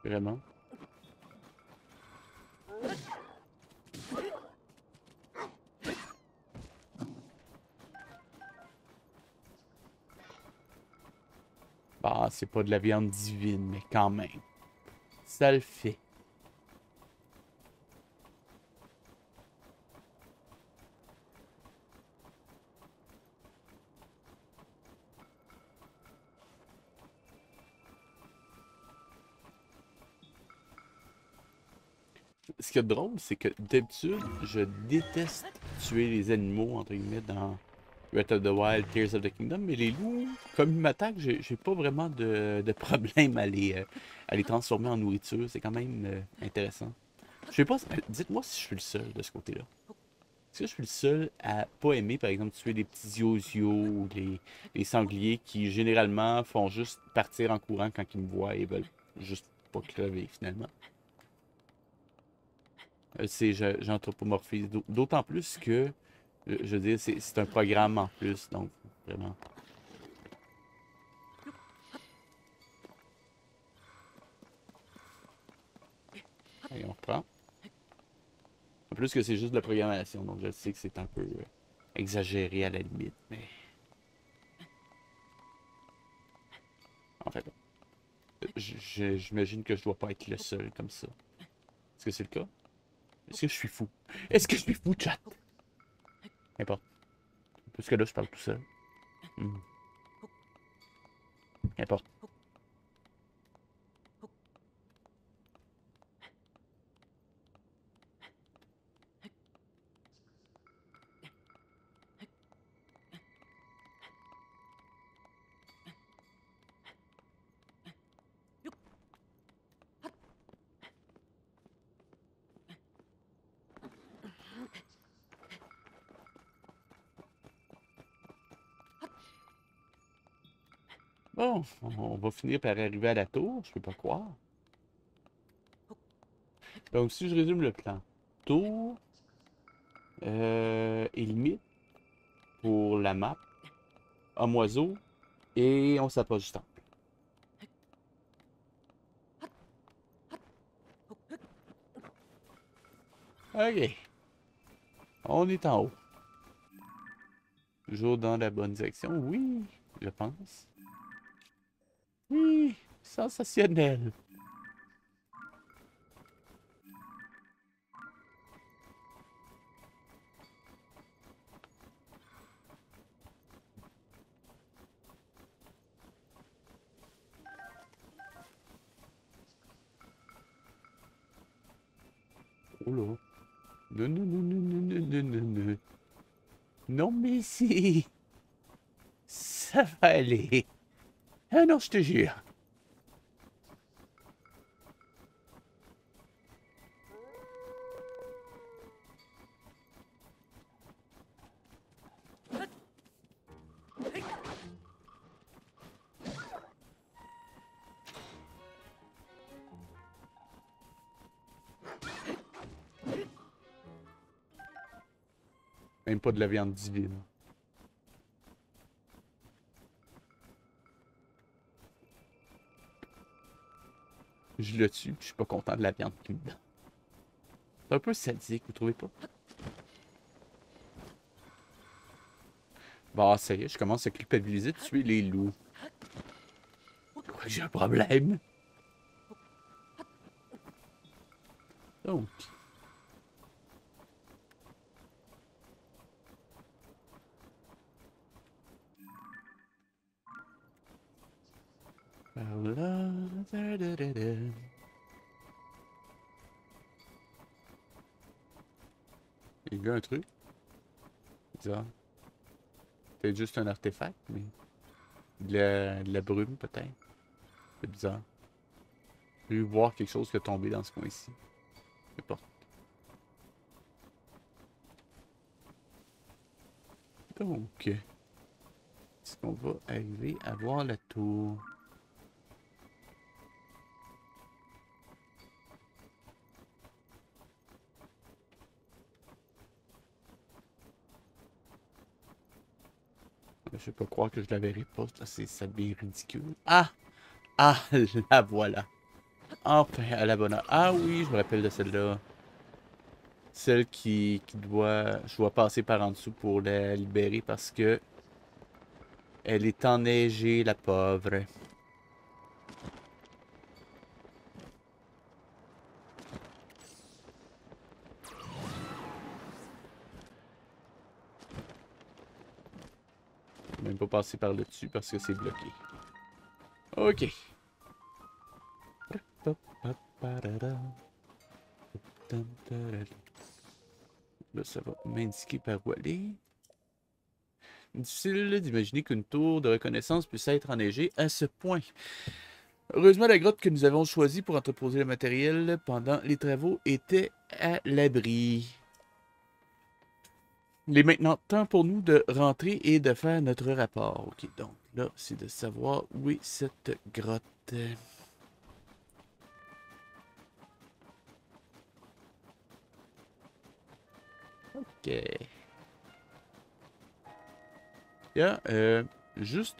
Vraiment. Bah, c'est pas de la viande divine, mais quand même. Ça le fait. Ce qui est drôle, c'est que d'habitude, je déteste tuer les animaux, entre guillemets, dans Breath of the Wild, Tears of the Kingdom, mais les loups, comme ils m'attaquent, j'ai pas vraiment de problème à les transformer en nourriture. C'est quand même intéressant. Je sais pas, dites-moi si je suis le seul de ce côté-là. Est-ce que je suis le seul à pas aimer, par exemple, tuer les petits yosios ou les sangliers qui, généralement, font juste partir en courant quand ils me voient et veulent juste pas crever, finalement? J'anthropomorphise. D'autant plus que, je veux dire, c'est un programme en plus, donc vraiment. Allez, on reprend. En plus que c'est juste de la programmation, donc je sais que c'est un peu exagéré à la limite, mais en fait, j'imagine que je dois pas être le seul comme ça. Est-ce que c'est le cas? Est-ce que je suis fou? Est-ce que je suis fou, chat? N'importe. Parce que là, je parle tout seul. Hmm. N'importe. Bon, on va finir par arriver à la tour, je peux pas croire. Donc, si je résume le plan. Tour, et limite pour la map, homme oiseau, et on s'approche du temps. Ok, on est en haut. Toujours dans la bonne direction, oui, je pense. Oui, sensationnel. Oh là. Non, non, non, non, non, non, non, non, non. Non, mais si. Ça va aller. Ah non, je te jure. Même pas de la viande divine. je le tue, puis je suis pas content de la viande qui me donne. C'est un peu sadique, vous trouvez pas? Bah, ça y est, je commence à culpabiliser de tuer les loups. Quoi, j'ai un problème? Donc. Par là. Il y a un truc. Bizarre. C'est juste un artefact, mais. De la brume, peut-être. C'est bizarre. J'ai vu voir quelque chose qui est tombé dans ce coin-ci. N'importe. Donc. Est-ce qu'on va arriver à voir la tour? Je vais pas croire que je la verrai pas. Ça devient ridicule. Ah! Ah! La voilà. Enfin, à la bonne heure. Ah oui, je me rappelle de celle-là. Celle qui doit... Je dois passer par en dessous pour la libérer parce que... Elle est enneigée, la pauvre. Je peux même pas passer par le dessus parce que c'est bloqué. Ok. Là, ça va m'indiquer par où aller. Difficile d'imaginer qu'une tour de reconnaissance puisse être enneigée à ce point. Heureusement, la grotte que nous avons choisie pour entreposer le matériel pendant les travaux était à l'abri. Il est maintenant temps pour nous de rentrer et de faire notre rapport. Ok, donc là, c'est de savoir où est cette grotte. Ok. Il y a juste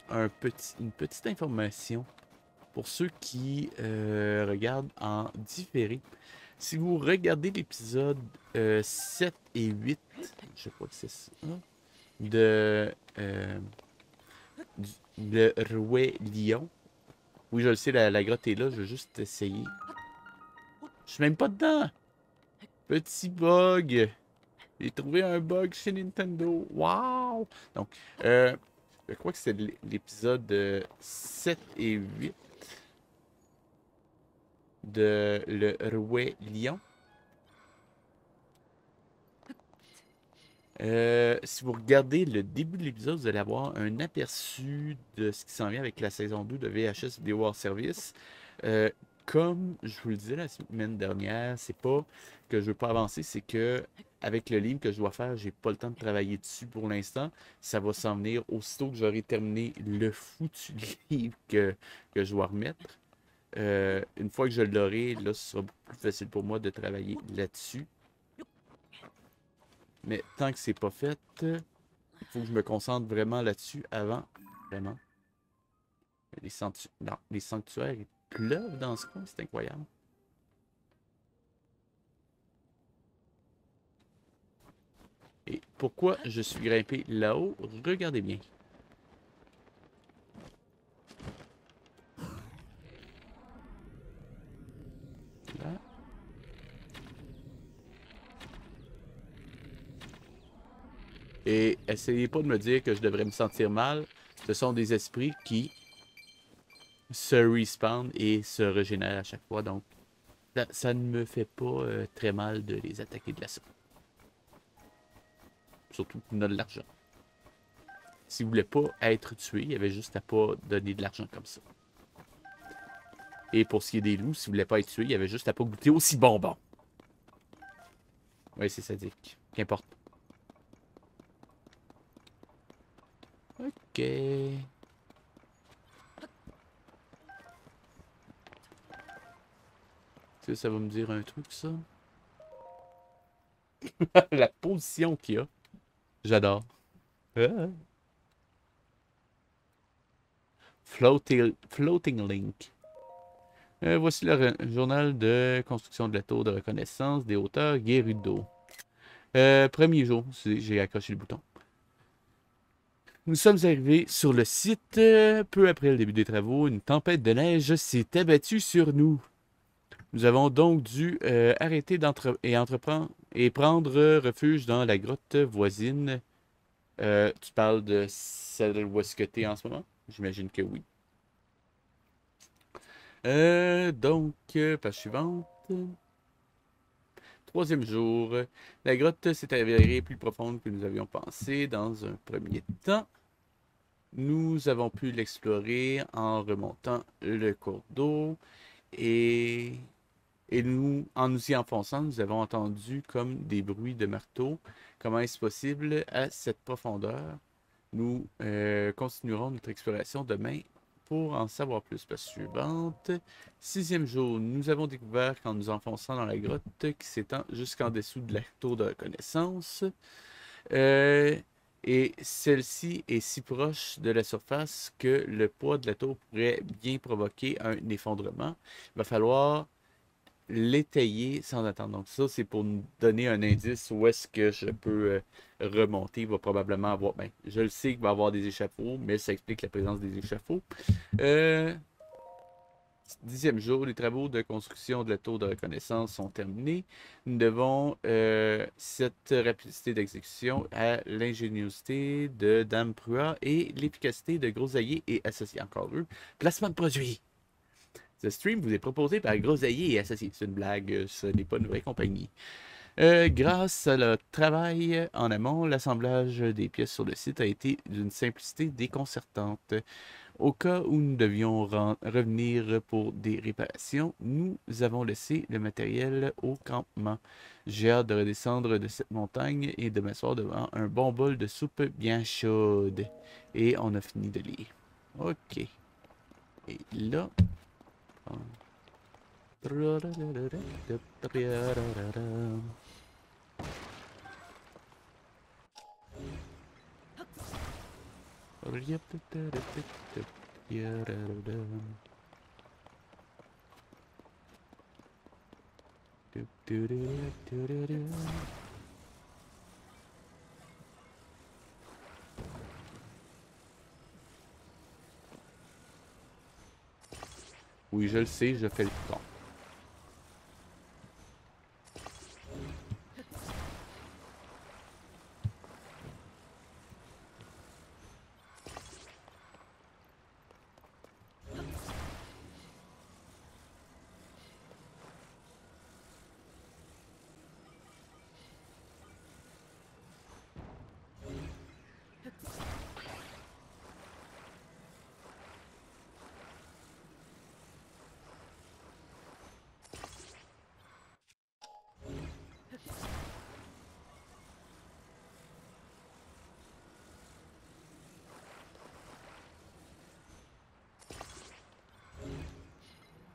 une petite information pour ceux qui regardent en différé. Si vous regardez l'épisode 7 et 8, je crois que c'est ça, de le Rouet Lion. Oui, je le sais, la grotte est là, je vais juste essayer. Je suis même pas dedans! Petit bug! J'ai trouvé un bug chez Nintendo. Wow! Donc, je crois que c'est l'épisode 7 et 8 de Le Rouet Lion. Si vous regardez le début de l'épisode, vous allez avoir un aperçu de ce qui s'en vient avec la saison 2 de VHS Video Hors Service. Comme je vous le disais la semaine dernière, c'est pas que je veux pas avancer, c'est que avec le livre que je dois faire, j'ai pas le temps de travailler dessus pour l'instant. Ça va s'en venir aussitôt que j'aurai terminé le foutu livre que je dois remettre. Une fois que je l'aurai, là, ce sera beaucoup plus facile pour moi de travailler là-dessus. Mais tant que c'est pas fait, il faut que je me concentre vraiment là-dessus avant. Vraiment. Non, les sanctuaires, ils pleuvent dans ce coin, c'est incroyable. Et pourquoi je suis grimpé là-haut? Regardez bien. Là. Et essayez pas de me dire que je devrais me sentir mal. Ce sont des esprits qui se respawnent et se régénèrent à chaque fois. Donc, ça ne me fait pas très mal de les attaquer de la sorte. Surtout qu'on a de l'argent. S'il voulait pas être tué, il y avait juste à pas donner de l'argent comme ça. Et pour ce qui est des loups, s'il voulait pas être tué, il y avait juste à pas goûter aussi bonbon. Oui, c'est sadique. Qu'importe. Ok. Ça va me dire un truc, ça? La position qu'il y a. J'adore. Ah. Floating Link. Voici le journal de construction de la tour de reconnaissance des hauteurs Gerudo. Premier jour, j'ai accroché le bouton. Nous sommes arrivés sur le site peu après le début des travaux. Une tempête de neige s'est abattue sur nous. Nous avons donc dû arrêter entreprendre et prendre refuge dans la grotte voisine. Tu parles de celle où est-ce que t'es en ce moment? J'imagine que oui. Page suivante. Troisième jour. La grotte s'est avérée plus profonde que nous avions pensé dans un premier temps. Nous avons pu l'explorer en remontant le cours d'eau et, en nous y enfonçant, nous avons entendu comme des bruits de marteau. Comment est-ce possible à cette profondeur? Nous continuerons notre exploration demain pour en savoir plus. Page suivante. Sixième jour, nous avons découvert qu'en nous enfonçant dans la grotte qui s'étend jusqu'en dessous de la tour de reconnaissance, euh, et celle-ci est si proche de la surface que le poids de la tour pourrait bien provoquer un effondrement. Il va falloir l'étayer sans attendre. Donc ça, c'est pour nous donner un indice où est-ce que je peux remonter. Il va probablement avoir, ben, je le sais qu'il va y avoir des échafauds, mais ça explique la présence des échafauds. Euh, 10e jour, les travaux de construction de la tour de reconnaissance sont terminés. Nous devons cette rapidité d'exécution à l'ingéniosité de Dame Prua et l'efficacité de Grosaillé et Associés. Encore eux. Placement de produits. Ce stream vous est proposé par Grosaillé et Associés. C'est une blague, ce n'est pas une vraie compagnie. Grâce à leur travail en amont, l'assemblage des pièces sur le site a été d'une simplicité déconcertante. Au cas où nous devions revenir pour des réparations, nous avons laissé le matériel au campement. J'ai hâte de redescendre de cette montagne et de m'asseoir devant un bon bol de soupe bien chaude. Et on a fini de lire. Ok. Et là... Oui, je le sais, je fais le con.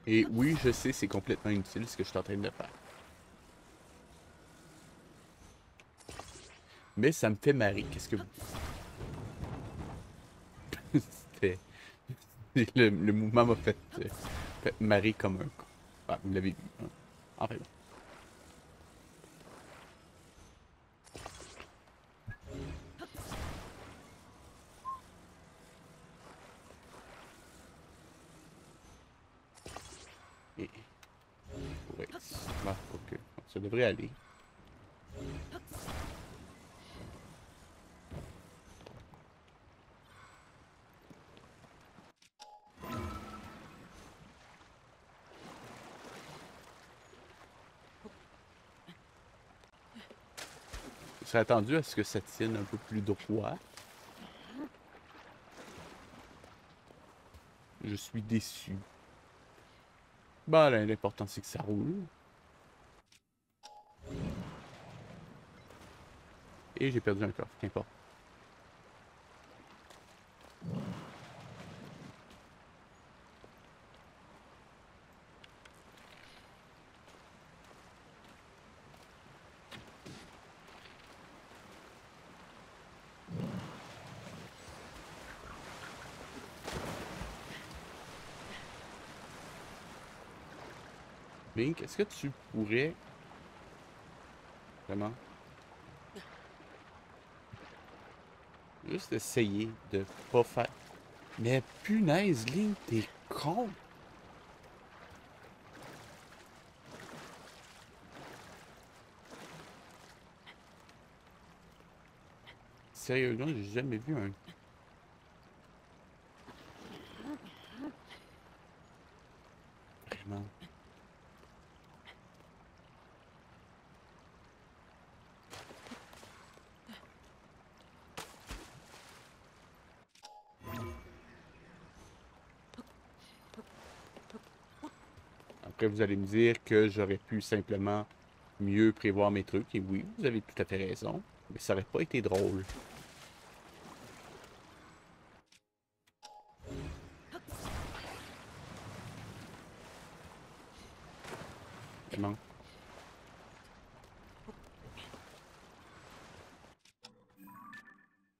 Et oui, je sais, c'est complètement inutile ce que je suis en train de faire. Mais ça me fait marrer. Qu'est-ce que vous... C'était... Le mouvement m'a fait marrer comme un con. Ah, vous l'avez vu, hein? Enfin bon. Et... Ouais, ok. Ça devrait aller. Je serais attendu à ce que ça tienne un peu plus droit. Je suis déçu. Bah, là, l'important c'est que ça roule. Et j'ai perdu un coffre, qu'importe. Link, est-ce que tu pourrais vraiment juste essayer de pas faire... Mais punaise, Link, t'es con! Sérieusement, j'ai jamais vu un... Vraiment. Après, vous allez me dire que j'aurais pu simplement mieux prévoir mes trucs. Et oui, vous avez tout à fait raison. Mais ça aurait pas été drôle. Vraiment.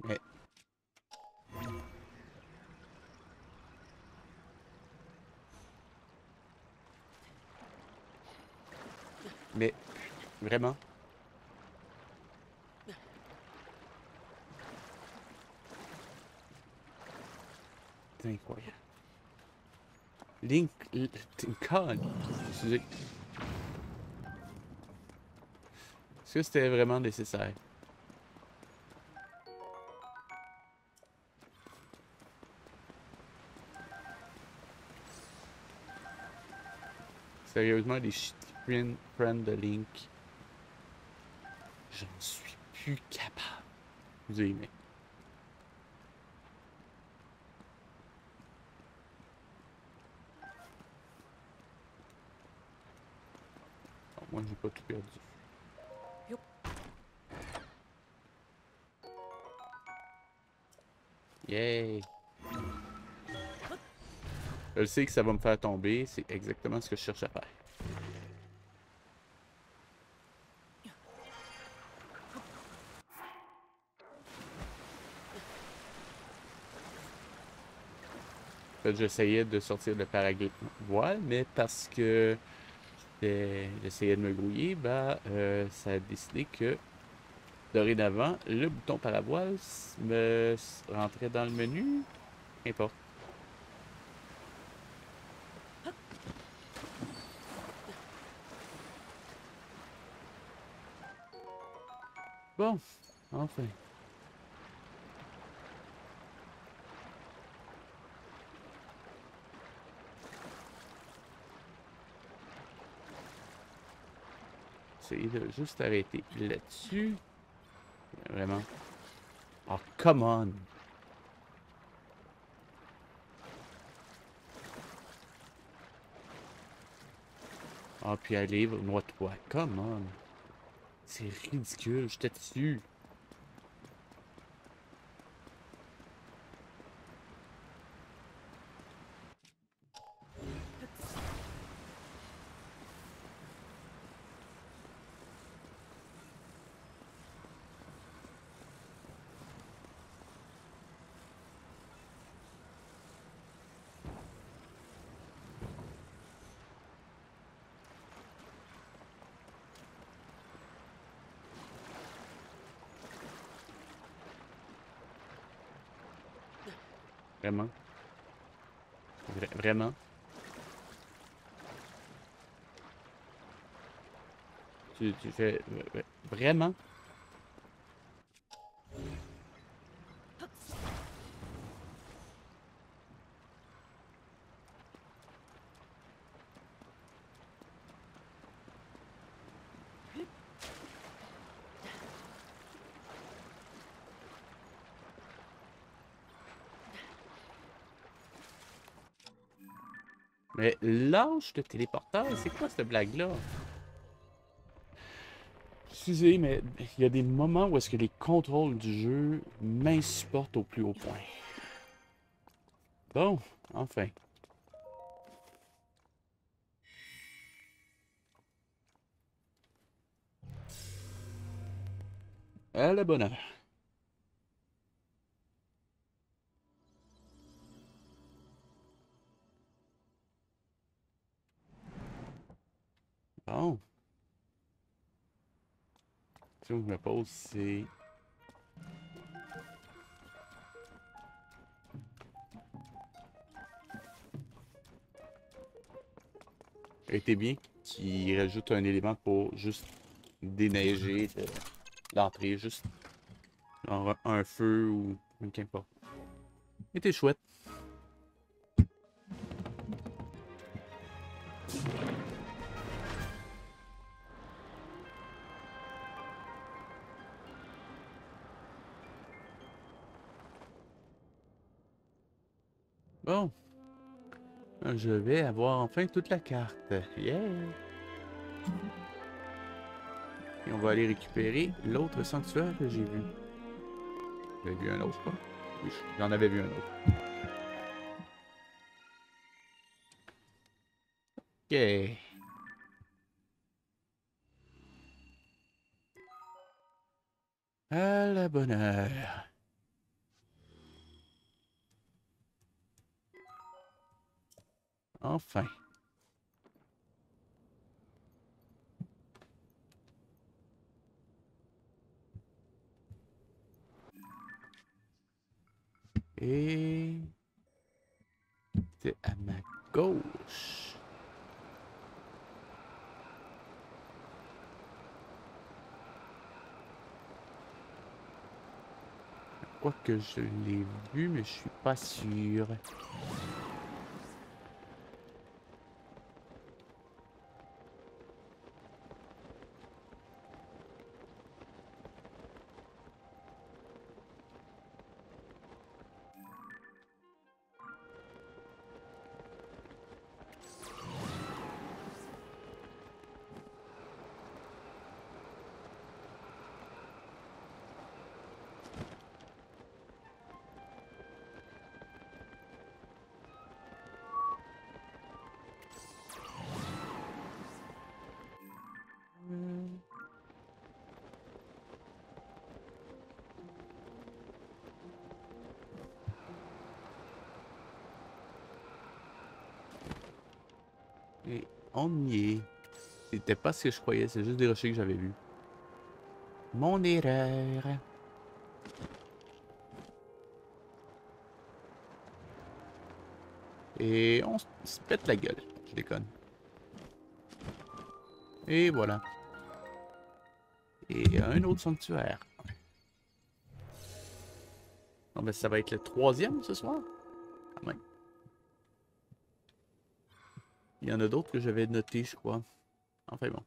Mais... Mais... Vraiment. C'est incroyable. Link... T'es une conne. Excusez. Est-ce que c'était vraiment nécessaire? Sérieusement, les shitty friends de Link, j'en suis plus capable. Vous aimez. Bon, moi, j'ai pas tout perdu. Yay! Je sais que ça va me faire tomber. C'est exactement ce que je cherche à faire. En fait, j'essayais de sortir le paravoile, mais parce que j'essayais de me grouiller, bah, ça a décidé que dorénavant, le bouton paravoile me rentrait dans le menu. N'importe. Bon, enfin. Essayer de juste arrêter là-dessus. Vraiment. Oh, come on! Ah, puis un livre, noie-toi. Come on! C'est ridicule, j'étais dessus. Vraiment. Vraiment. Tu fais... Vraiment? Mais lâche le téléporteur, c'est quoi cette blague-là? Excusez, mais il y a des moments où est-ce que les contrôles du jeu m'insupportent au plus haut point. Bon, enfin. À la bonne heure. Bon. Ce que je me pose, c'est... était bien qu'il rajoute un élément pour juste déneiger l'entrée, juste genre un feu ou qu'importe. Était chouette. Bon, je vais avoir enfin toute la carte. Yeah! Et on va aller récupérer l'autre sanctuaire que j'ai vu. J'avais vu un autre, quoi. Oui, j'en avais vu un autre. Ok. À la bonne heure. Enfin. Et... c'est à ma gauche. Quoique je l'ai vu, mais je suis pas sûr. Et on y est. C'était pas ce que je croyais, c'est juste des rochers que j'avais vus. Mon erreur. Et on se pète la gueule. Je déconne. Et voilà. Et un autre sanctuaire. Non, ben ça va être le troisième ce soir. Quand même. Il y en a d'autres que j'avais notés, je crois. Enfin bon.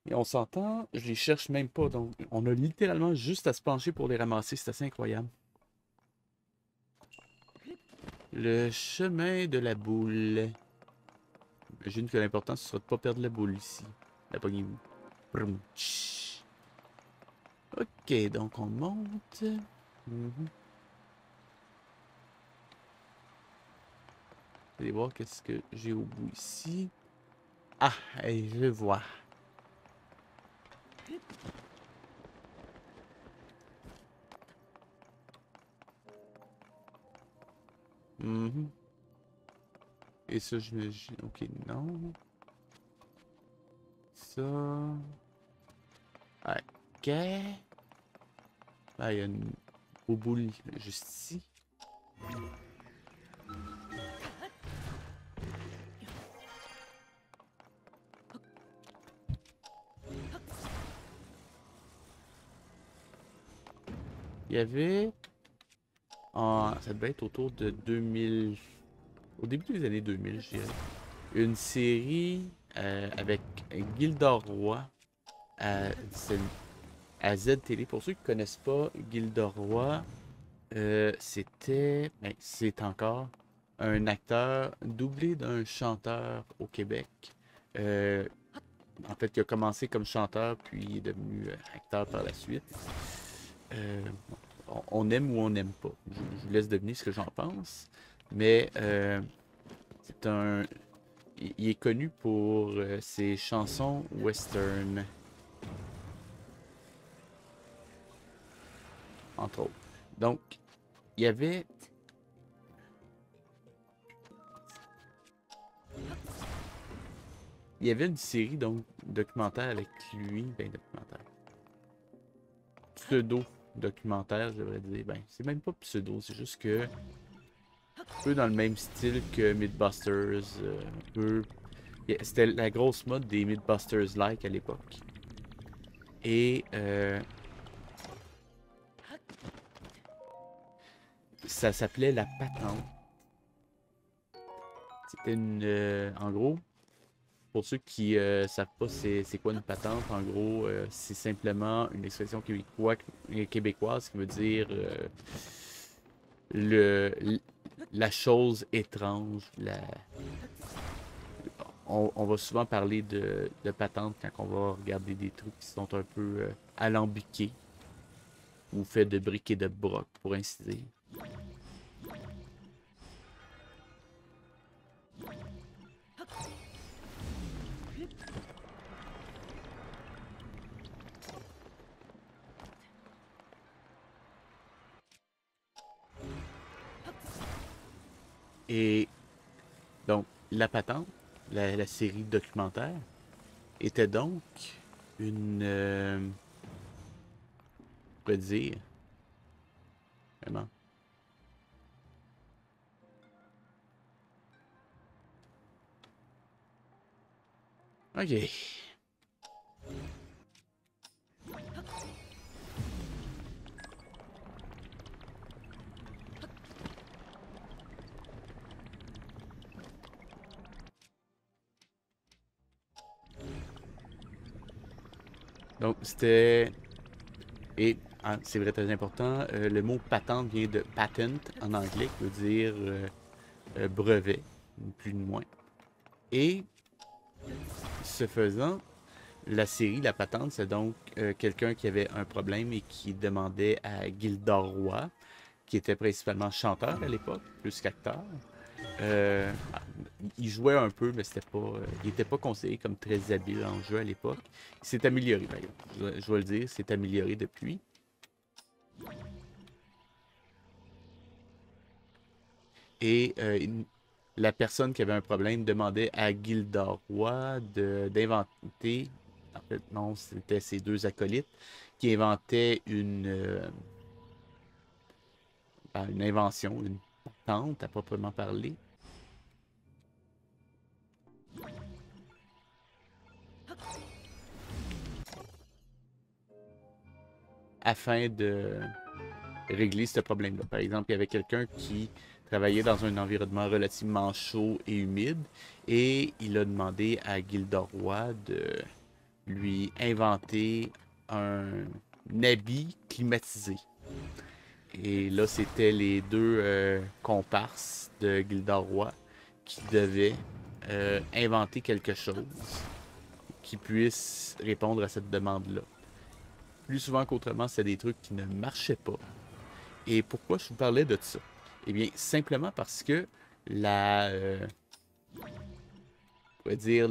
Et on s'entend, je les cherche même pas. Donc, on a littéralement juste à se pencher pour les ramasser. C'est assez incroyable. Le chemin de la boule. J'imagine que l'important, ce sera de pas perdre la boule ici. La pognez-vous. Ok, donc on monte. Allez voir qu'est-ce que j'ai au bout ici. Ah, et je vois. Et ça, j'imagine. Ok, non. Ça. Ok. Là, il y a une boule juste ici. Il y avait. Ça devait être autour de 2000. Au début des années 2000, je dirais. Une série avec Gilderoy à Z-Télé. Pour ceux qui ne connaissent pas Gilderoy, c'est encore un acteur doublé d'un chanteur au Québec. Euh, En fait, il a commencé comme chanteur, puis il est devenu acteur par la suite. Euh, on aime ou on n'aime pas. Je vous laisse deviner ce que j'en pense. Mais c'est un. Il est connu pour ses chansons western, entre autres. Donc, il y avait il y avait une série donc documentaire avec lui, ben documentaire, pseudo-documentaire, je devrais dire. Ben, c'est même pas pseudo, c'est juste que un peu dans le même style que Mythbusters, un peu. C'était la grosse mode des Mythbusters-like à l'époque. Et ça s'appelait La Patente. C'était une. En gros, pour ceux qui savent pas c'est quoi une patente, en gros, c'est simplement une expression québécoise qui veut dire le, la chose étrange. On va souvent parler de patente quand on va regarder des trucs qui sont un peu alambiqués ou faits de briques et de broc, pour ainsi dire. Et donc, La Patente, la série documentaire, était donc une. On pourrait dire. Vraiment. Ok. Donc, c'était. Et c'est vrai, très important, le mot patente vient de patent en anglais, qui veut dire brevet, ni plus ni moins. Et ce faisant, la série La Patente, c'est donc quelqu'un qui avait un problème et qui demandait à Gildor Roy, qui était principalement chanteur à l'époque, plus qu'acteur. Euh, il jouait un peu, mais c'était pas, il n'était pas considéré comme très habile en jeu à l'époque. Il s'est amélioré, par exemple. Je vais le dire, s'est amélioré depuis. Et la personne qui avait un problème demandait à Gildor Roy d'inventer. En fait, non, c'était ses deux acolytes qui inventaient une invention, une patente à proprement parler, afin de régler ce problème-là. Par exemple, il y avait quelqu'un qui travaillait dans un environnement relativement chaud et humide et il a demandé à Gildor Roy de lui inventer un habit climatisé. Et là, c'était les deux comparses de Gildor Roy qui devaient inventer quelque chose qui puisse répondre à cette demande-là. Plus souvent qu'autrement, c'est des trucs qui ne marchaient pas. Et pourquoi je vous parlais de ça? Eh bien, simplement parce que on pourrait dire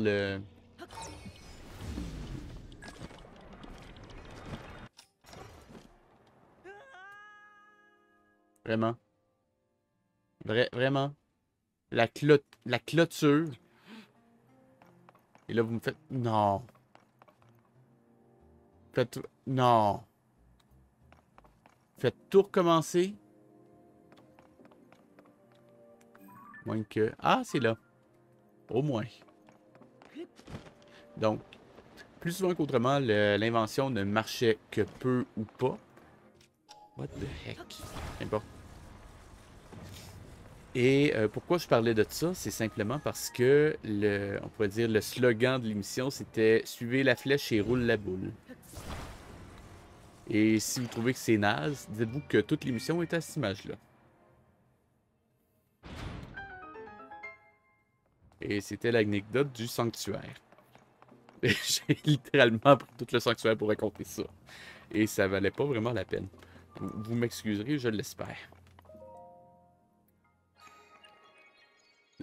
vraiment, vraiment, la clôture. Et là, vous me faites, non, non, faites tout recommencer. Moins que, ah, c'est là, au moins. Donc, plus souvent qu'autrement, l'invention ne marchait que peu ou pas. What the heck? N'importe. Et pourquoi je parlais de ça, c'est simplement parce que on pourrait dire le slogan de l'émission, c'était suivez la flèche et roule la boule. Et si vous trouvez que c'est naze, dites-vous que toute l'émission est à cette image-là. Et c'était l'anecdote du sanctuaire. J'ai littéralement pris tout le sanctuaire pour raconter ça. Et ça valait pas vraiment la peine. Vous m'excuserez, je l'espère.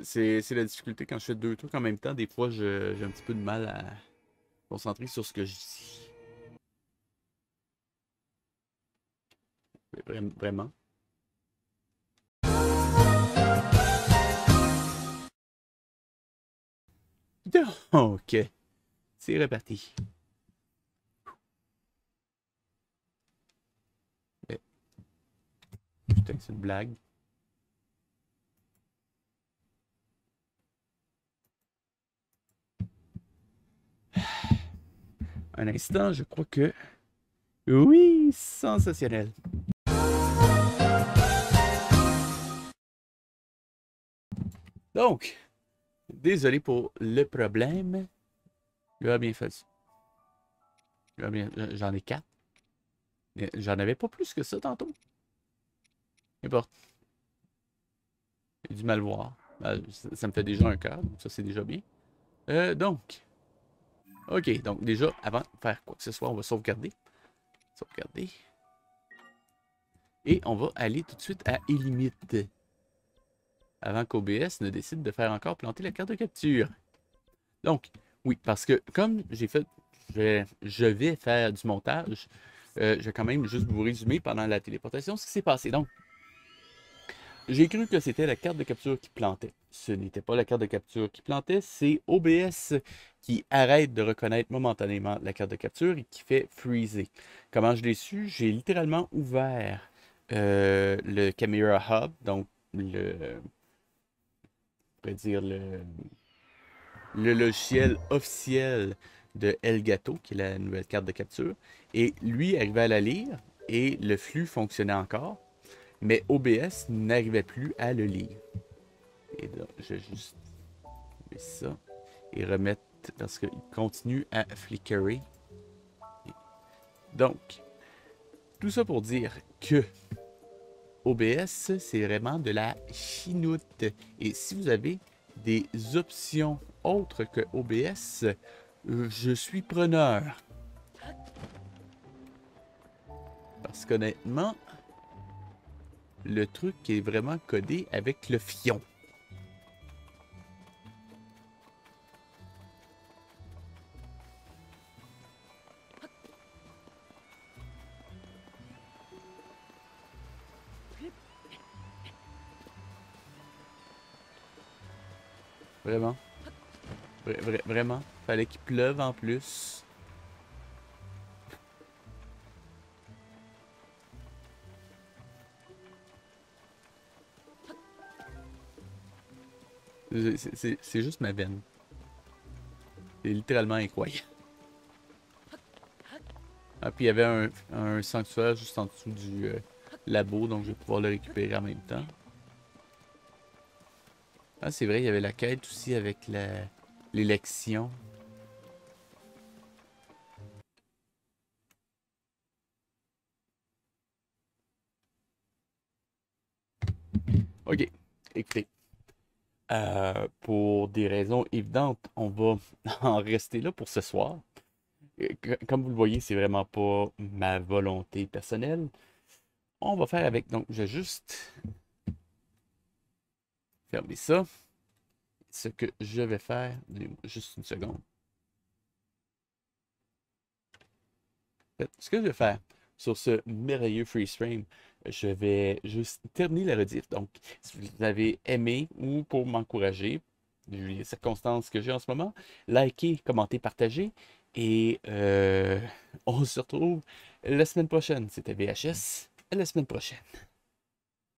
C'est la difficulté quand je fais deux trucs en même temps. Des fois, j'ai un petit peu de mal à concentrer sur ce que je dis. Vraiment. Donc, c'est reparti. Eh, putain, c'est une blague. Un instant, je crois que... Oui, sensationnel. Donc, désolé pour le problème. Il a bien fait ça. J'en ai 4. J'en avais pas plus que ça tantôt. N'importe. J'ai du mal voir. Ça me fait déjà un quart, donc ça c'est déjà bien. Donc, ok, donc déjà, avant de faire quoi que ce soit, on va sauvegarder. Sauvegarder. Et on va aller tout de suite à Illimite. Avant qu'OBS ne décide de faire encore planter la carte de capture. Donc, oui, parce que comme j'ai fait, je vais faire du montage, je vais quand même juste vous résumer pendant la téléportation ce qui s'est passé. Donc, j'ai cru que c'était la carte de capture qui plantait. Ce n'était pas la carte de capture qui plantait, c'est OBS qui arrête de reconnaître momentanément la carte de capture et qui fait freezer. Comment je l'ai su? J'ai littéralement ouvert le Camera Hub, donc on pourrait dire le logiciel officiel de Elgato, qui est la nouvelle carte de capture. Et lui arrivait à la lire et le flux fonctionnait encore, mais OBS n'arrivait plus à le lire. Et là, je vais juste mettre ça et remettre parce qu'il continue à flickerer. Donc, tout ça pour dire que OBS, c'est vraiment de la chinoute. Et si vous avez des options autres que OBS, je suis preneur. Parce qu'honnêtement, le truc est vraiment codé avec le fion. Vraiment. Vraiment. Fallait qu'il pleuve en plus. C'est juste ma veine. C'est littéralement incroyable. Ah, puis il y avait un sanctuaire juste en dessous du labo, donc je vais pouvoir le récupérer en même temps. Ah, c'est vrai, il y avait la quête aussi avec l'élection. Ok, écoutez. Pour des raisons évidentes, on va en rester là pour ce soir. Comme vous le voyez, c'est vraiment pas ma volonté personnelle. On va faire avec. Donc, je vais juste fermer ça. Ce que je vais faire, donnez-moi juste une seconde. Ce que je vais faire sur ce merveilleux freeze frame, je vais juste terminer la rediff. Donc, si vous avez aimé ou pour m'encourager, vu les circonstances que j'ai en ce moment, likez, commentez, partagez. Et on se retrouve la semaine prochaine. C'était VHS. À la semaine prochaine.